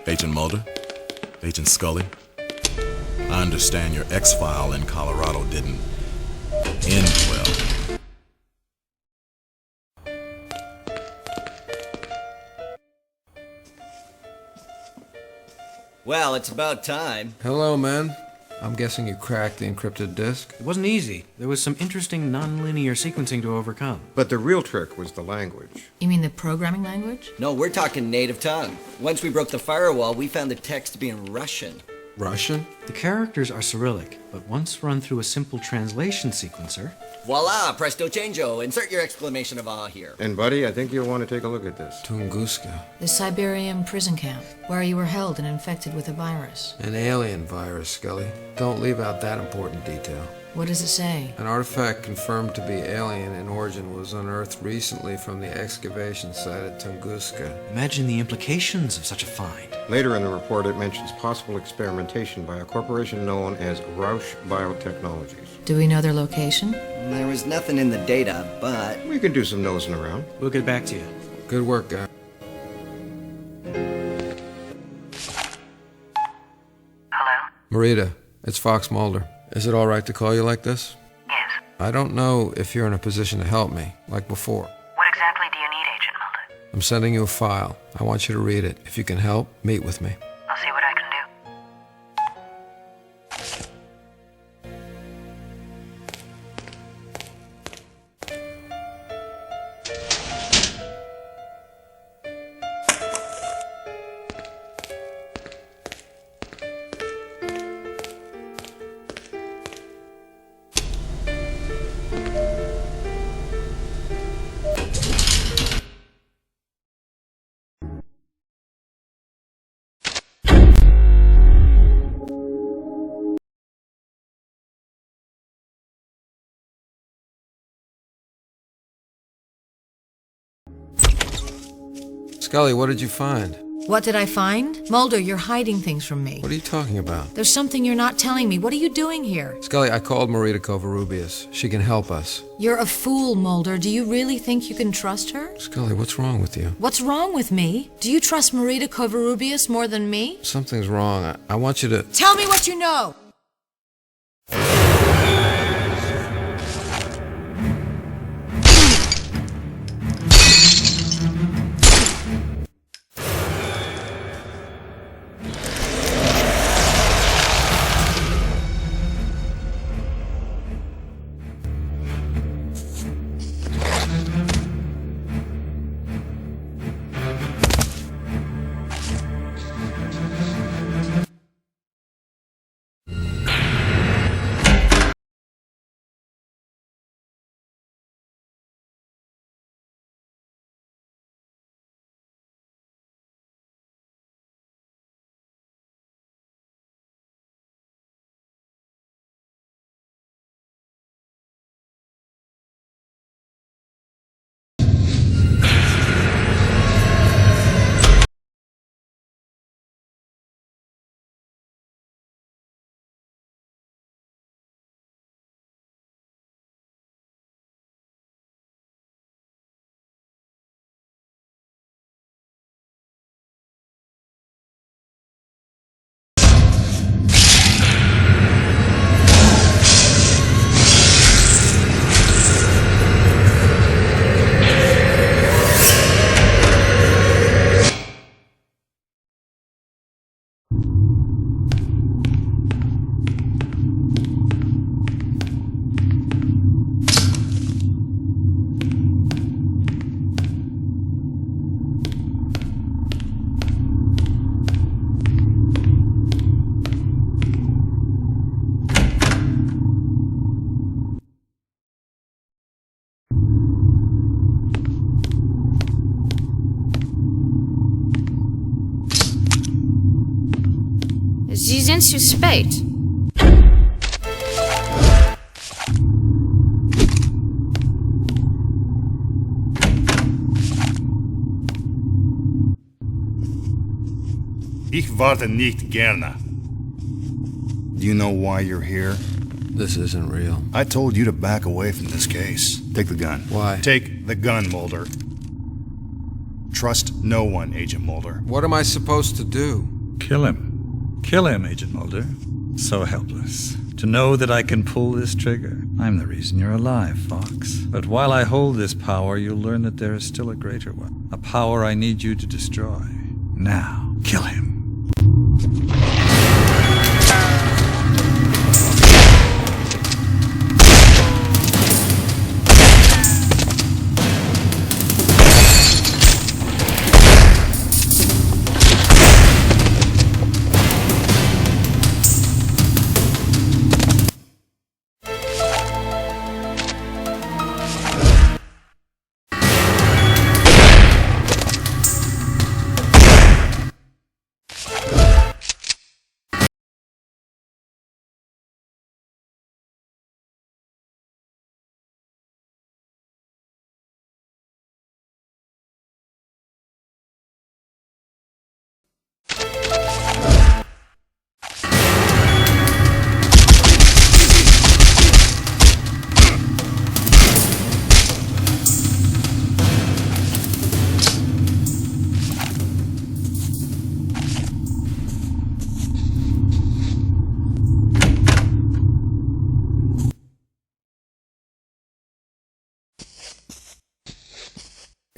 Agent Mulder? Agent Scully? I understand your X-file in Colorado didn't end well. Well, it's about time. Hello, man. I'm guessing you cracked the encrypted disk? It wasn't easy. There was some interesting non-linear sequencing to overcome. But the real trick was the language. You mean the programming language? No, we're talking native tongue. Once we broke the firewall, we found the text to be in Russian. Russian? The characters are Cyrillic, but once run through a simple translation sequencer... Voila, presto changeo. Insert your exclamation of awe here. And buddy, I think you'll want to take a look at this. Tunguska. The Siberian prison camp, where you were held and infected with a virus. An alien virus, Scully. Don't leave out that important detail. What does it say? An artifact confirmed to be alien in origin was unearthed recently from the excavation site at Tunguska. Imagine the implications of such a find. Later in the report, it mentions possible experimentation by a corporation known as Rausch Biotechnologies. Do we know their location? There was nothing in the data, but... We can do some nosing around. We'll get back to you. Good work, guy. Hello? Marita, it's Fox Mulder. Is it all right to call you like this? Yes. I don't know if you're in a position to help me, like before. What exactly do you need, Agent Mulder? I'm sending you a file. I want you to read it. If you can help, meet with me. I'll see what I can do. Scully, what did you find? What did I find? Mulder, you're hiding things from me. What are you talking about? There's something you're not telling me. What are you doing here? Scully, I called Marita Covarrubias. She can help us. You're a fool, Mulder. Do you really think you can trust her? Scully, what's wrong with you? What's wrong with me? Do you trust Marita Covarrubias more than me? Something's wrong. I want you to... Tell me what you know! Sie sind zu spät. Ich warte nicht gerne. Do you know why you're here? This isn't real. I told you to back away from this case. Take the gun. Why? Take the gun, Mulder. Trust no one, Agent Mulder. What am I supposed to do? Kill him. Kill him, Agent Mulder. So helpless. To know that I can pull this trigger. I'm the reason you're alive, Fox. But while I hold this power, you'll learn that there is still a greater one. A power I need you to destroy. Now, kill him.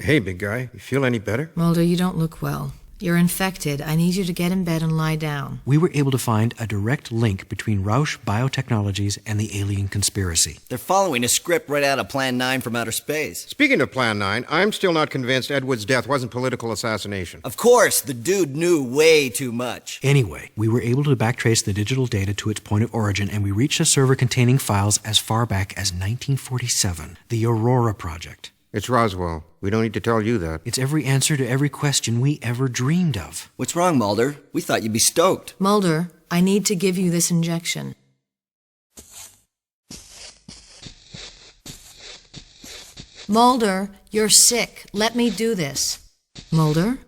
Hey, big guy, you feel any better? Mulder, you don't look well. You're infected. I need you to get in bed and lie down. We were able to find a direct link between Rausch Biotechnologies and the alien conspiracy. They're following a script right out of Plan 9 from outer space. Speaking of Plan 9, I'm still not convinced Edward's death wasn't political assassination. Of course, the dude knew way too much. Anyway, we were able to backtrace the digital data to its point of origin, and we reached a server containing files as far back as 1947, the Aurora Project. It's Roswell. We don't need to tell you that. It's every answer to every question we ever dreamed of. What's wrong, Mulder? We thought you'd be stoked. Mulder, I need to give you this injection. Mulder, you're sick. Let me do this. Mulder?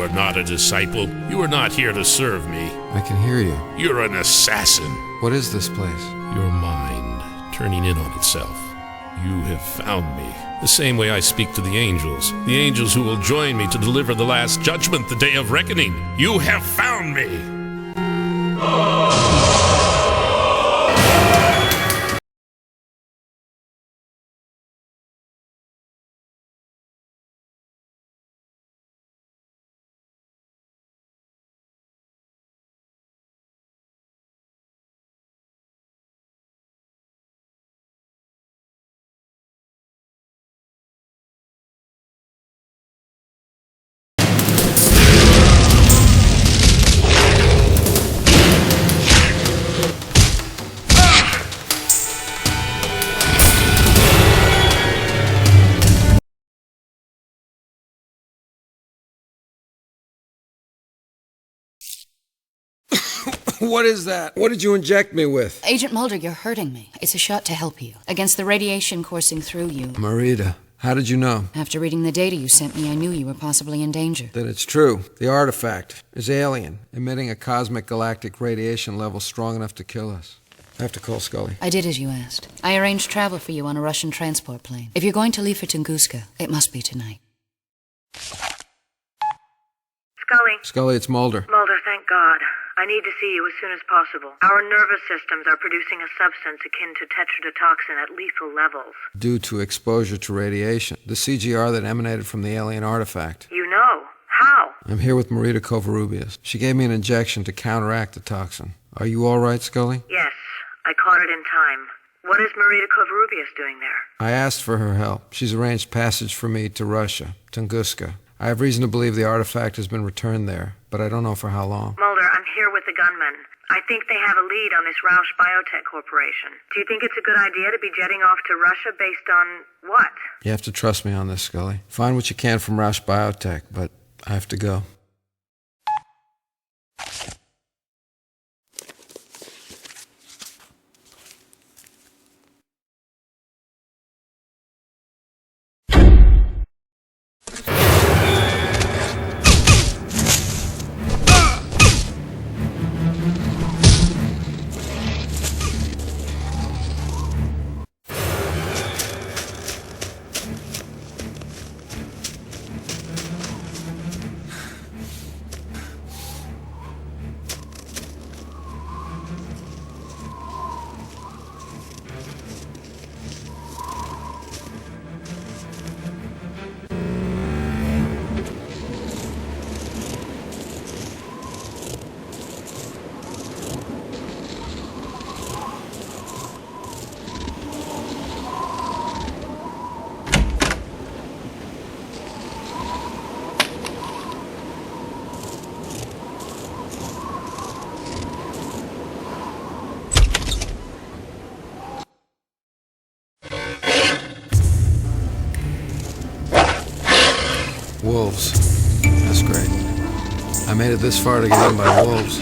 are not a disciple. You are not here to serve me. I can hear you. You're an assassin. What is this place? Your mind turning in on itself. You have found me. The same way I speak to the angels who will join me to deliver the last judgment, the day of reckoning. You have found me. What is that? What did you inject me with? Agent Mulder, you're hurting me. It's a shot to help you. Against the radiation coursing through you. Marita, how did you know? After reading the data you sent me, I knew you were possibly in danger. Then it's true. The artifact is alien, emitting a cosmic galactic radiation level strong enough to kill us. I have to call Scully. I did as you asked. I arranged travel for you on a Russian transport plane. If you're going to leave for Tunguska, it must be tonight. Scully. Scully, it's Mulder. Mulder, thank God. I need to see you as soon as possible. Our nervous systems are producing a substance akin to tetrodotoxin at lethal levels. Due to exposure to radiation, the CGR that emanated from the alien artifact. You know. How? I'm here with Marita Covarrubias. She gave me an injection to counteract the toxin. Are you all right, Scully? Yes, I caught it in time. What is Marita Covarrubias doing there? I asked for her help. She's arranged passage for me to Russia, Tunguska. I have reason to believe the artifact has been returned there, but I don't know for how long. Mulder, I'm here with the gunmen. I think they have a lead on this Roush Biotech Corporation. Do you think it's a good idea to be jetting off to Russia based on what? You have to trust me on this, Scully. Find what you can from Roush Biotech, but I have to go. Wolves. That's great. I made it this far to get eaten by wolves.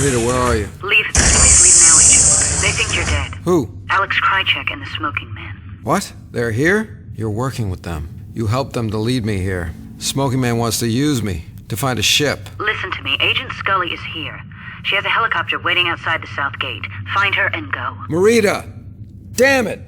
Rita, where are you? Leave this place. Leave now, Agent. They think you're dead. Who? Alex Krychek and the Smoking Man. What? They're here? You're working with them. You helped them to lead me here. Smoking Man wants to use me, to find a ship. Listen to me. Agent Scully is here. She has a helicopter waiting outside the south gate. Find her and go. Marita! Damn it!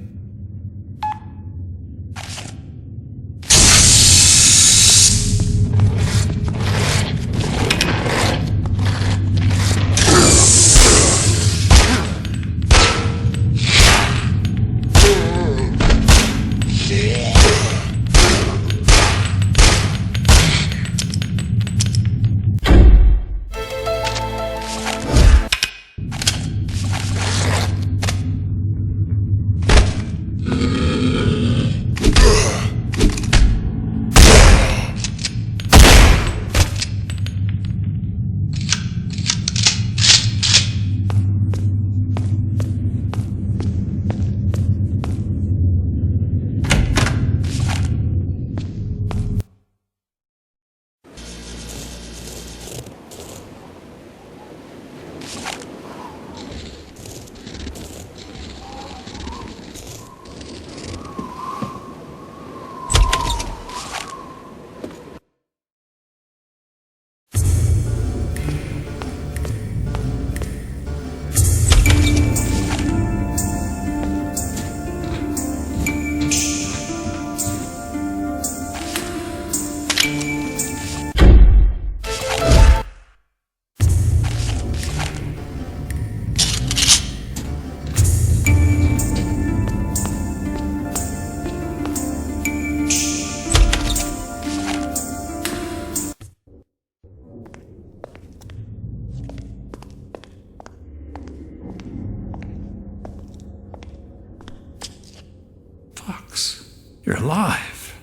You're alive.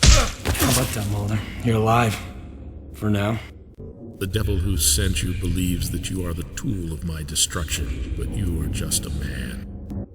How about that, Mulder? You're alive. For now. The devil who sent you believes that you are the tool of my destruction, but you are just a man.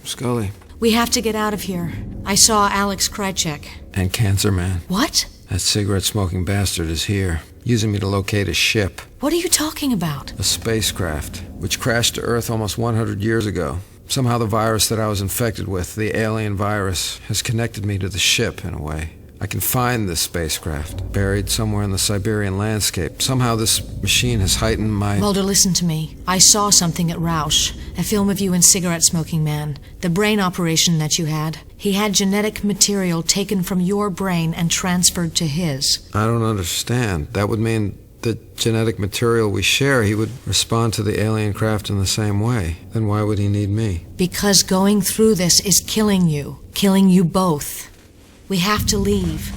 Scully. We have to get out of here. I saw Alex Krychek. And Cancer Man. What? That cigarette-smoking bastard is here, using me to locate a ship. What are you talking about? A spacecraft, which crashed to Earth almost 100 years ago. Somehow the virus that I was infected with, the alien virus, has connected me to the ship in a way. I can find this spacecraft, buried somewhere in the Siberian landscape. Somehow this machine has heightened my... Mulder, listen to me. I saw something at Rausch, a film of you and cigarette-smoking man. The brain operation that you had. He had genetic material taken from your brain and transferred to his. I don't understand. That would mean the genetic material we share, he would respond to the alien craft in the same way. Then why would he need me? Because going through this is killing you. Killing you both. We have to leave.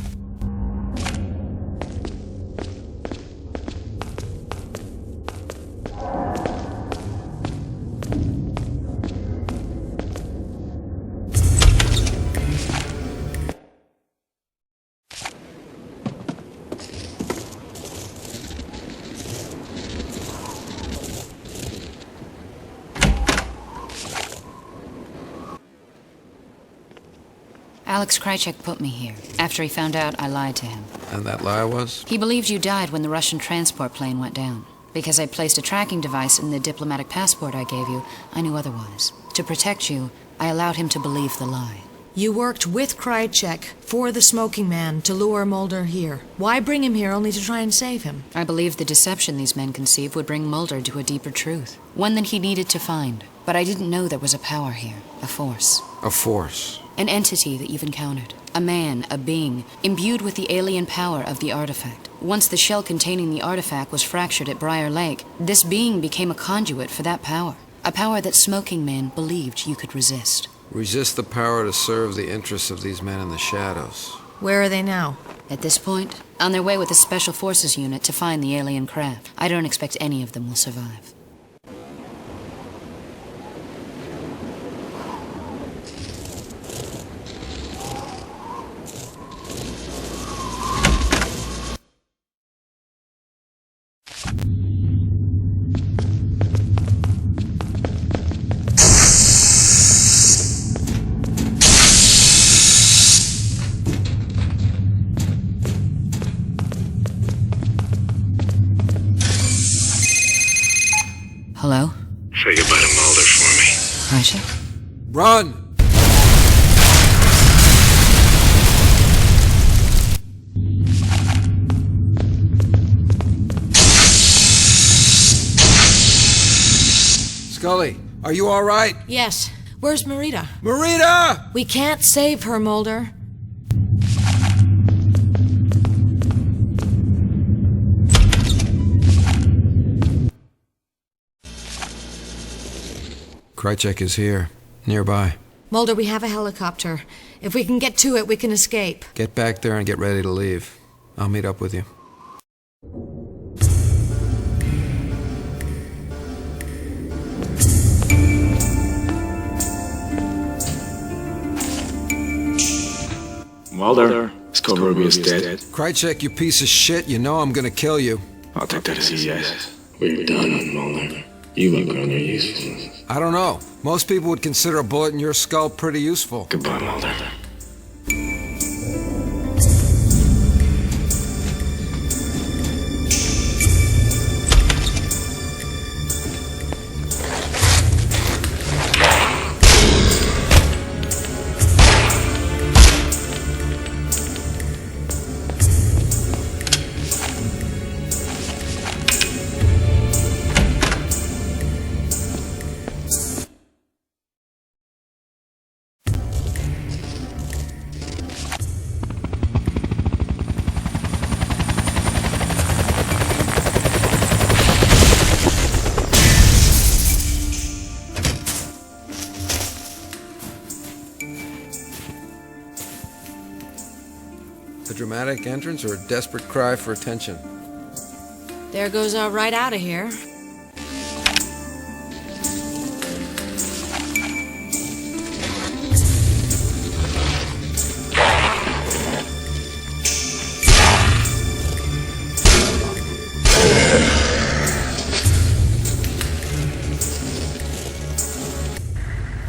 Alex Krychek put me here, after he found out I lied to him. And that lie was? He believed you died when the Russian transport plane went down. Because I placed a tracking device in the diplomatic passport I gave you, I knew otherwise. To protect you, I allowed him to believe the lie. You worked with Krychek for the smoking man to lure Mulder here. Why bring him here only to try and save him? I believed the deception these men conceived would bring Mulder to a deeper truth. One that he needed to find. But I didn't know there was a power here. A force. A force? An entity that you've encountered. A man, a being, imbued with the alien power of the artifact. Once the shell containing the artifact was fractured at Briar Lake, this being became a conduit for that power. A power that Smoking Man believed you could resist. Resist the power to serve the interests of these men in the shadows. Where are they now? At this point, on their way with a Special Forces unit to find the alien craft. I don't expect any of them will survive. Say goodbye to Mulder for me. Aisha? Run! Scully, are you all right? Yes. Where's Marita? Marita! We can't save her, Mulder. Krychek is here, nearby. Mulder, we have a helicopter. If we can get to it, we can escape. Get back there and get ready to leave. I'll meet up with you. Mulder, Scully is dead. Krychek, you piece of shit, you know I'm gonna kill you. I'll take that as a yes. We're done, Mulder. You've outgrown your usefulness. I don't know. Most people would consider a bullet in your skull pretty useful. Goodbye, Mulder. A dramatic entrance or a desperate cry for attention? There goes our ride out of here.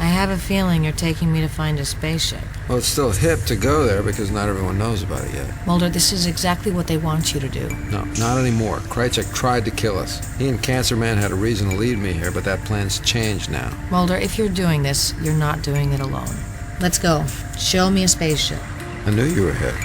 I have a feeling you're taking me to find a spaceship. Well, it's still hip to go there because not everyone knows about it yet. Mulder, this is exactly what they want you to do. No, not anymore. Krychek tried to kill us. He and Cancer Man had a reason to lead me here, but that plan's changed now. Mulder, if you're doing this, you're not doing it alone. Let's go. Show me a spaceship. I knew you were hip.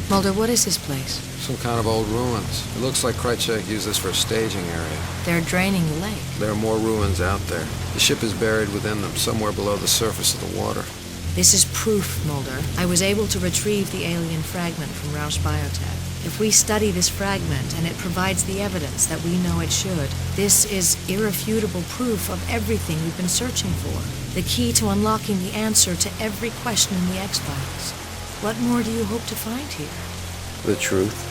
Mulder, what is this place? Some kind of old ruins. It looks like Krychek used this for a staging area. They're draining the lake. There are more ruins out there. The ship is buried within them, somewhere below the surface of the water. This is proof, Mulder. I was able to retrieve the alien fragment from Rausch Biotech. If we study this fragment and it provides the evidence that we know it should, this is irrefutable proof of everything we've been searching for. The key to unlocking the answer to every question in the X-Files. What more do you hope to find here? The truth.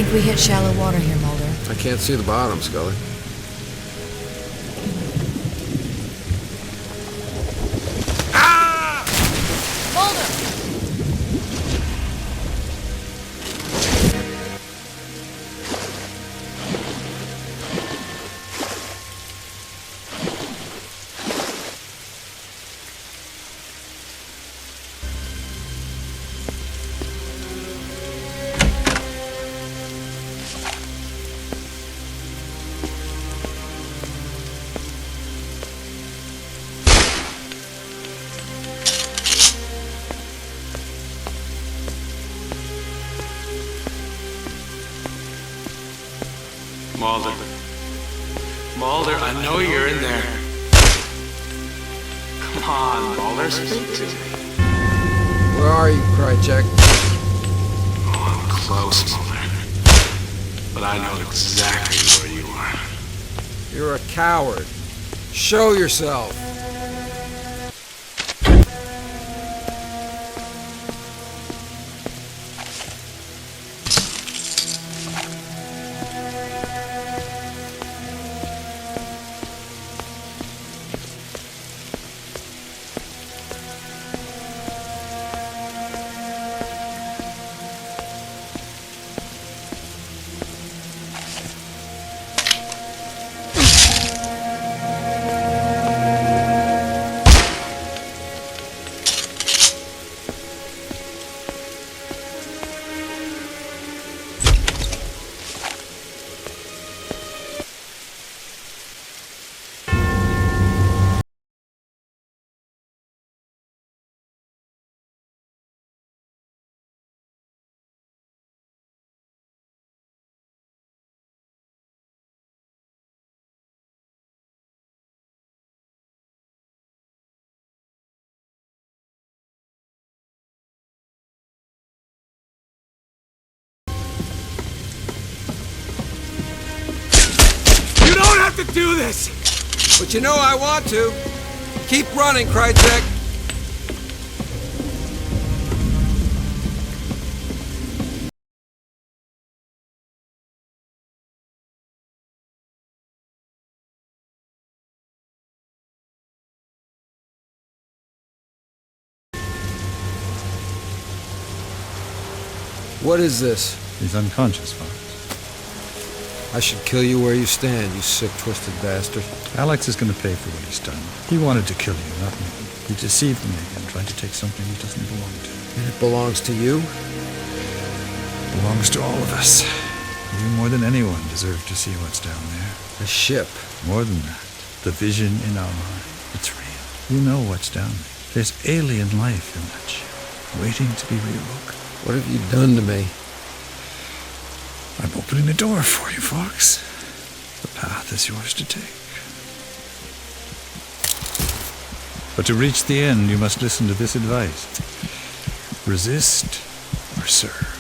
think we hit shallow water here, Mulder. I can't see the bottom, Scully. Mulder! Mulder. Mulder, I know you're in there. Come on, Mulder, speak to me. Where are you, Krychek? Oh, I'm close, Mulder. But I know exactly where you are. You're a coward. Show yourself. You don't have to do this! But you know I want to. Keep running, Krychek. What is this? He's unconscious, Fox. I should kill you where you stand, you sick, twisted bastard. Alex is going to pay for what he's done. He wanted to kill you, not me. He deceived me and tried to take something he doesn't belong to. And it belongs to you? It belongs to all of us. You more than anyone deserve to see what's down there. A ship. More than that. The vision in our mind. It's real. You know what's down there. There's alien life in that ship, waiting to be reawoken. What have you done to me? I'm opening the door for you, Fox. The path is yours to take. But to reach the end, you must listen to this advice. Resist or serve.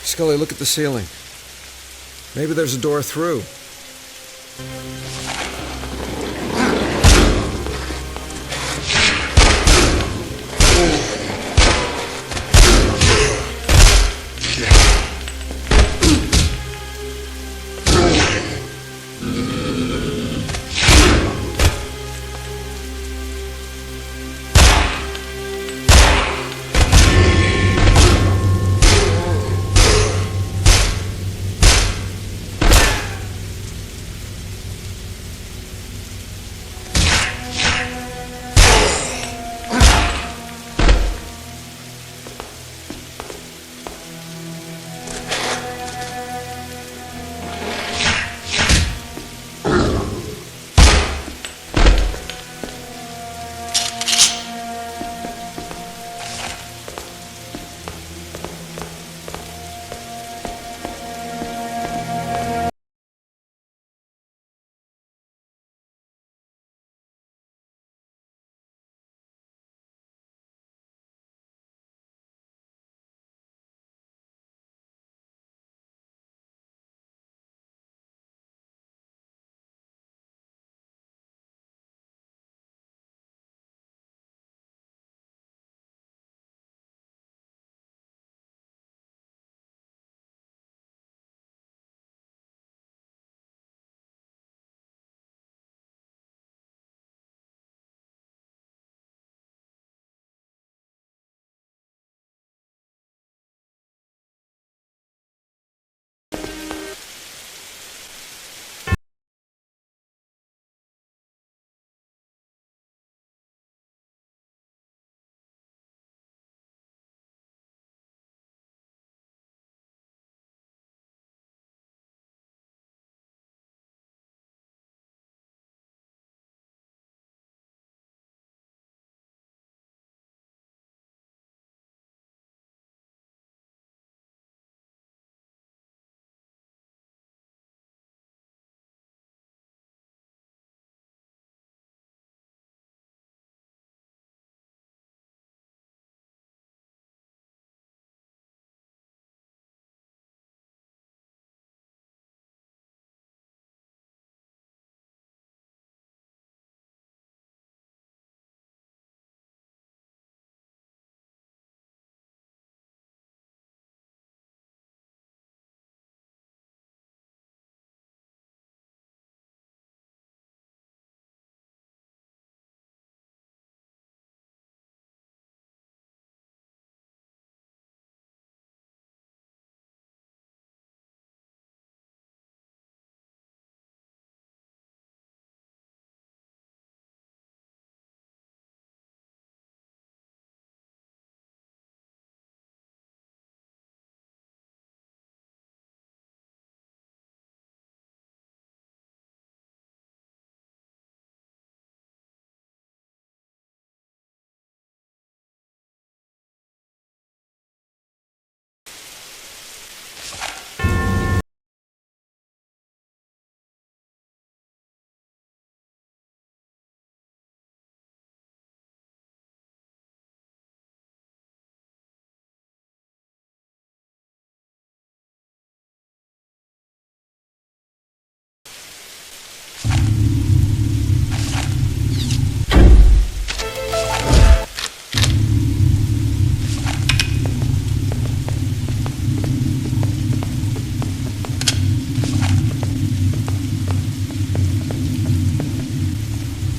Scully, look at the ceiling. Maybe there's a door through.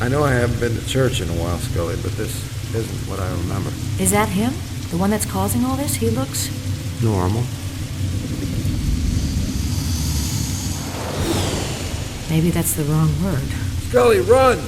I know I haven't been to church in a while, Scully, but this isn't what I remember. Is that him? The one that's causing all this? He looks... Normal. Maybe that's the wrong word. Scully, run!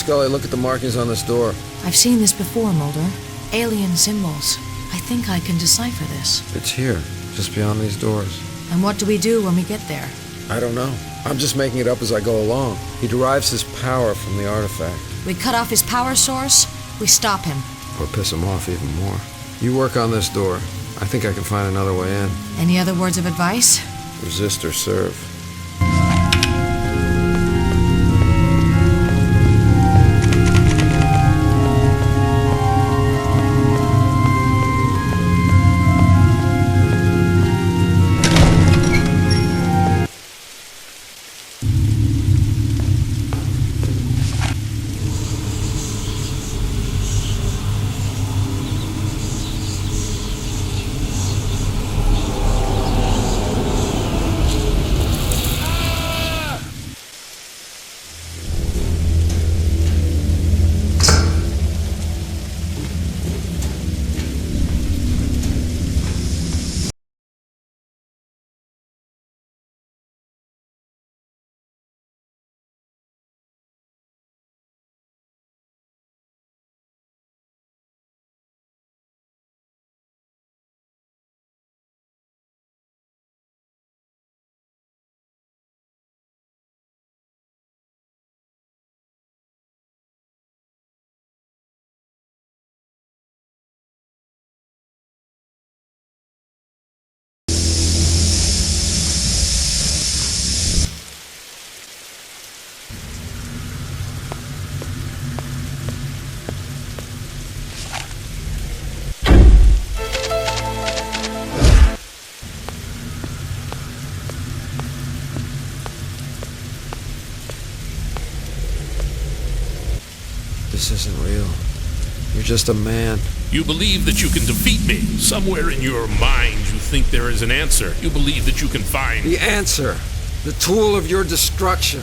Scully, look at the markings on this door. I've seen this before, Mulder. Alien symbols. I think I can decipher this. It's here, just beyond these doors. And what do we do when we get there? I don't know. I'm just making it up as I go along. He derives his power from the artifact. We cut off his power source, we stop him. Or piss him off even more. You work on this door. I think I can find another way in. Any other words of advice? Resist or serve. This isn't real. You're just a man. You believe that you can defeat me. Somewhere in your mind you think there is an answer. You believe that you can find... The answer. The tool of your destruction.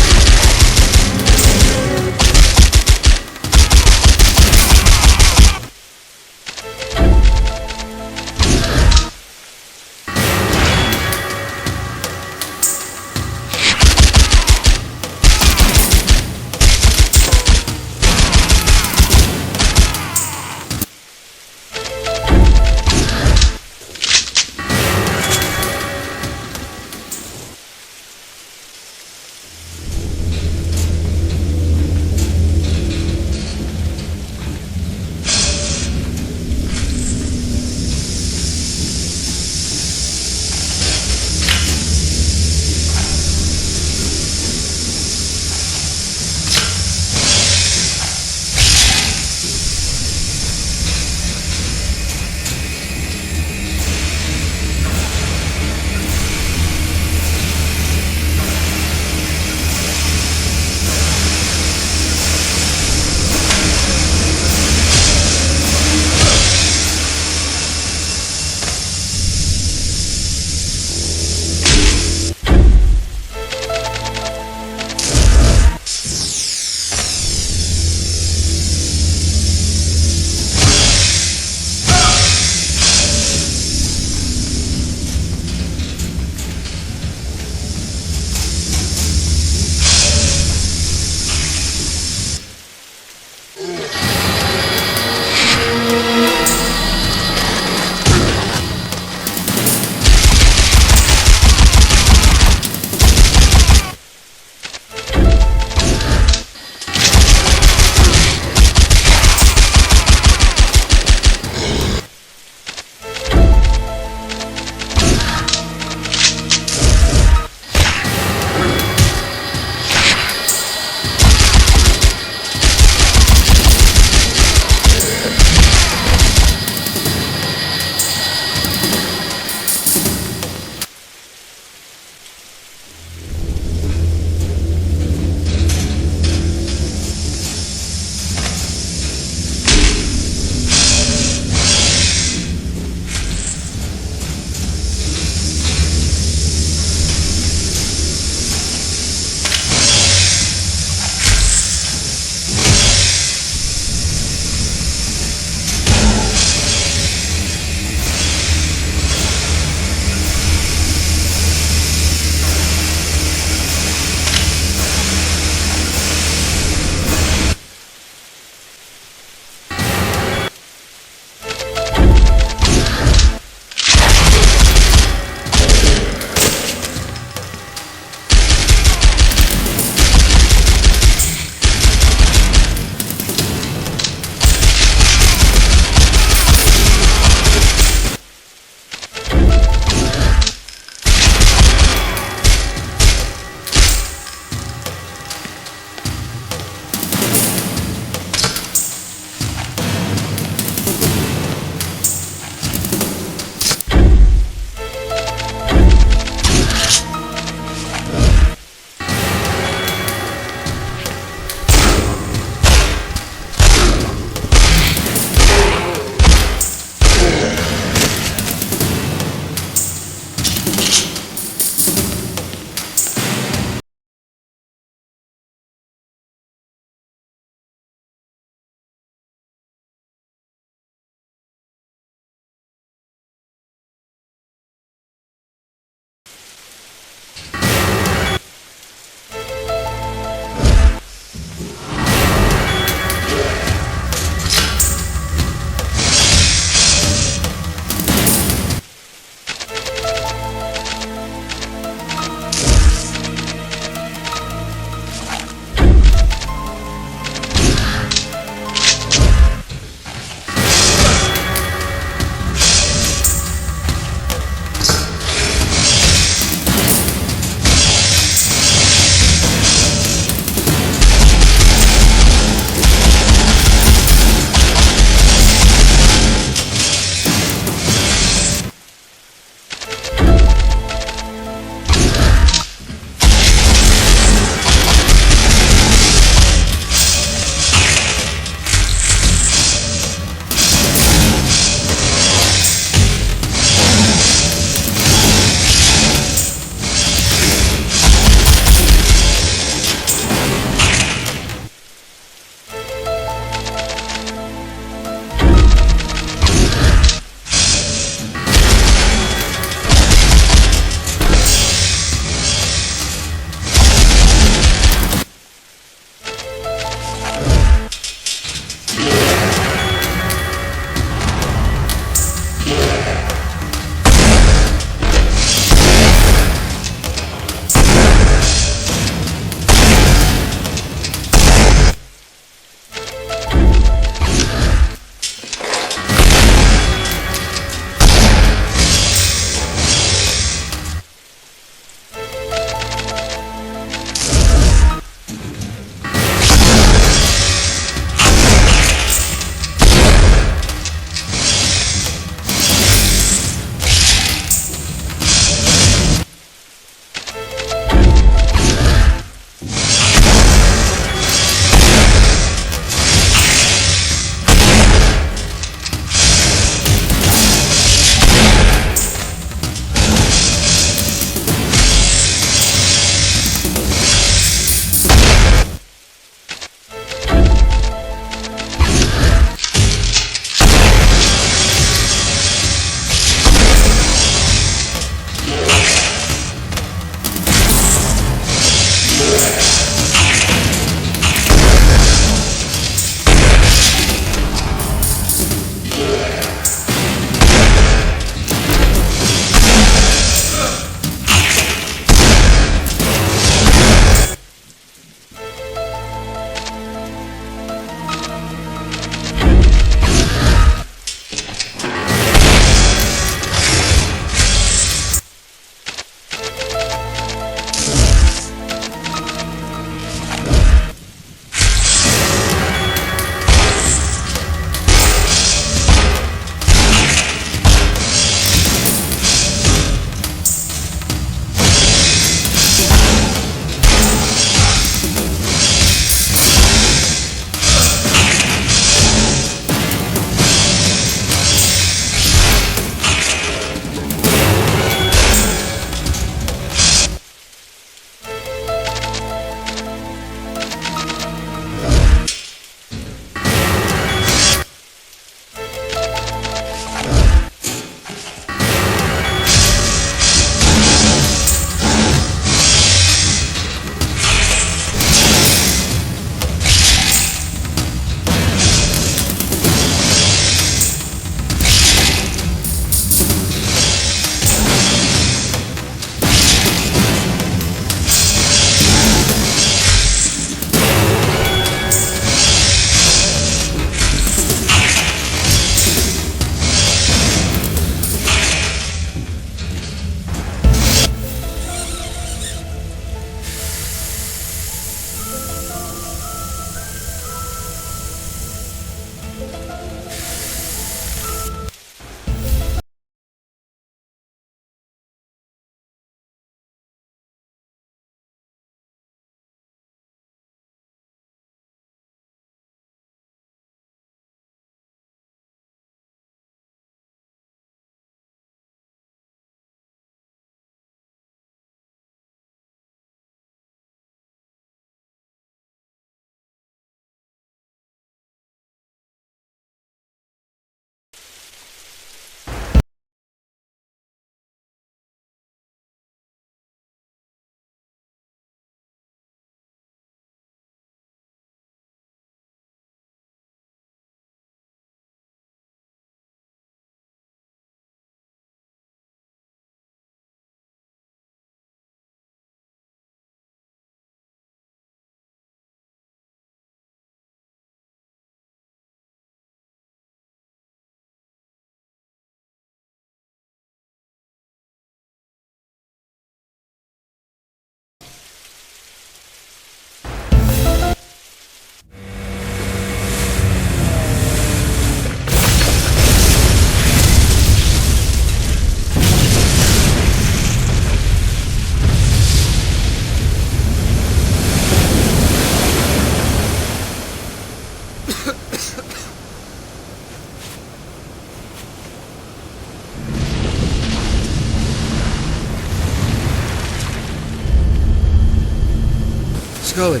Scully.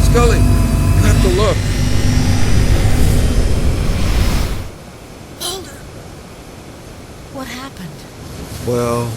Scully, you have to look. Mulder! What happened? Well...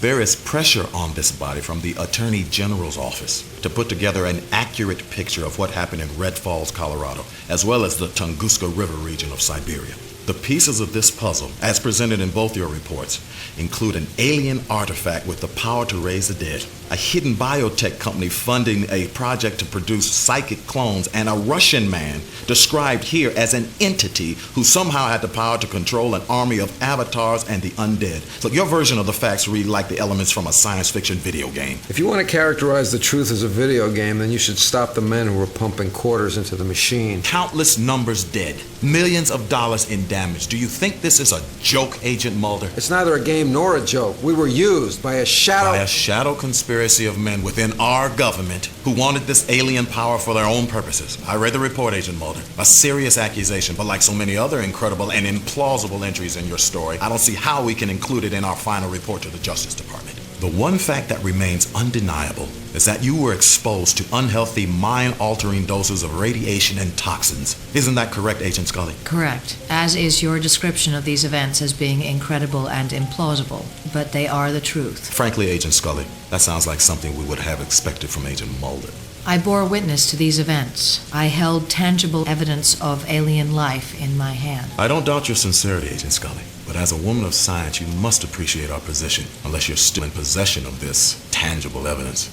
There is pressure on this body from the Attorney General's office to put together an accurate picture of what happened in Red Falls, Colorado, as well as the Tunguska River region of Siberia. The pieces of this puzzle, as presented in both your reports, include an alien artifact with the power to raise the dead, a hidden biotech company funding a project to produce psychic clones, and a Russian man described here as an entity who somehow had the power to control an army of avatars and the undead. So your version of the facts read like the elements from a science fiction video game. If you want to characterize the truth as a video game, then you should stop the men who were pumping quarters into the machine. Countless numbers dead, millions of dollars in damage. Do you think this is a joke, Agent Mulder? It's neither a game nor a joke. We were used by a shadow conspiracy of men within our government who wanted this alien power for their own purposes. I read the report, Agent Mulder. A serious accusation, but like so many other incredible and implausible entries in your story, I don't see how we can include it in our final report to the Justice Department. The one fact that remains undeniable is that you were exposed to unhealthy, mind-altering doses of radiation and toxins. Isn't that correct, Agent Scully? Correct, as is your description of these events as being incredible and implausible, but they are the truth. Frankly, Agent Scully, that sounds like something we would have expected from Agent Mulder. I bore witness to these events. I held tangible evidence of alien life in my hand. I don't doubt your sincerity, Agent Scully. But as a woman of science, you must appreciate our position, unless you're still in possession of this tangible evidence.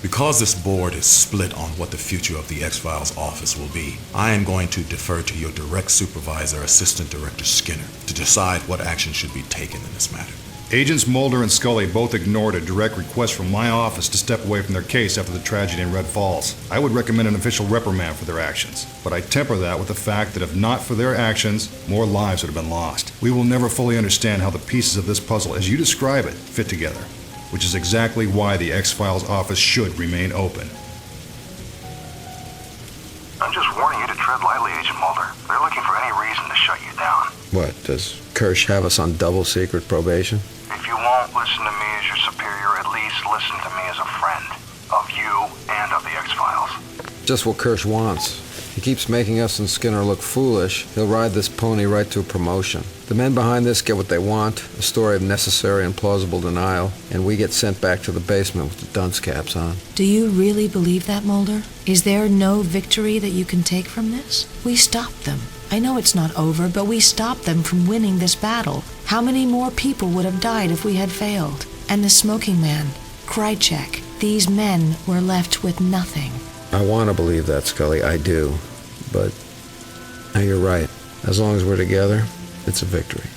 Because this board is split on what the future of the X-Files office will be, I am going to defer to your direct supervisor, Assistant Director Skinner, to decide what action should be taken in this matter. Agents Mulder and Scully both ignored a direct request from my office to step away from their case after the tragedy in Red Falls. I would recommend an official reprimand for their actions, but I temper that with the fact that if not for their actions, more lives would have been lost. We will never fully understand how the pieces of this puzzle, as you describe it, fit together, which is exactly why the X-Files office should remain open. I'm just warning you to tread lightly, Agent Mulder. They're looking for any reason to shut you down. What, does Kirsch have us on double secret probation? If you won't listen to me as your superior, at least listen to me as a friend. Of you and of the X-Files. Just what Kirsch wants. He keeps making us and Skinner look foolish. He'll ride this pony right to a promotion. The men behind this get what they want, a story of necessary and plausible denial, and we get sent back to the basement with the dunce caps on. Do you really believe that, Mulder? Is there no victory that you can take from this? We stopped them. I know it's not over, but we stopped them from winning this battle. How many more people would have died if we had failed? And the smoking man, Krychek, these men were left with nothing. I want to believe that, Scully, I do. But, you're right. As long as we're together, it's a victory.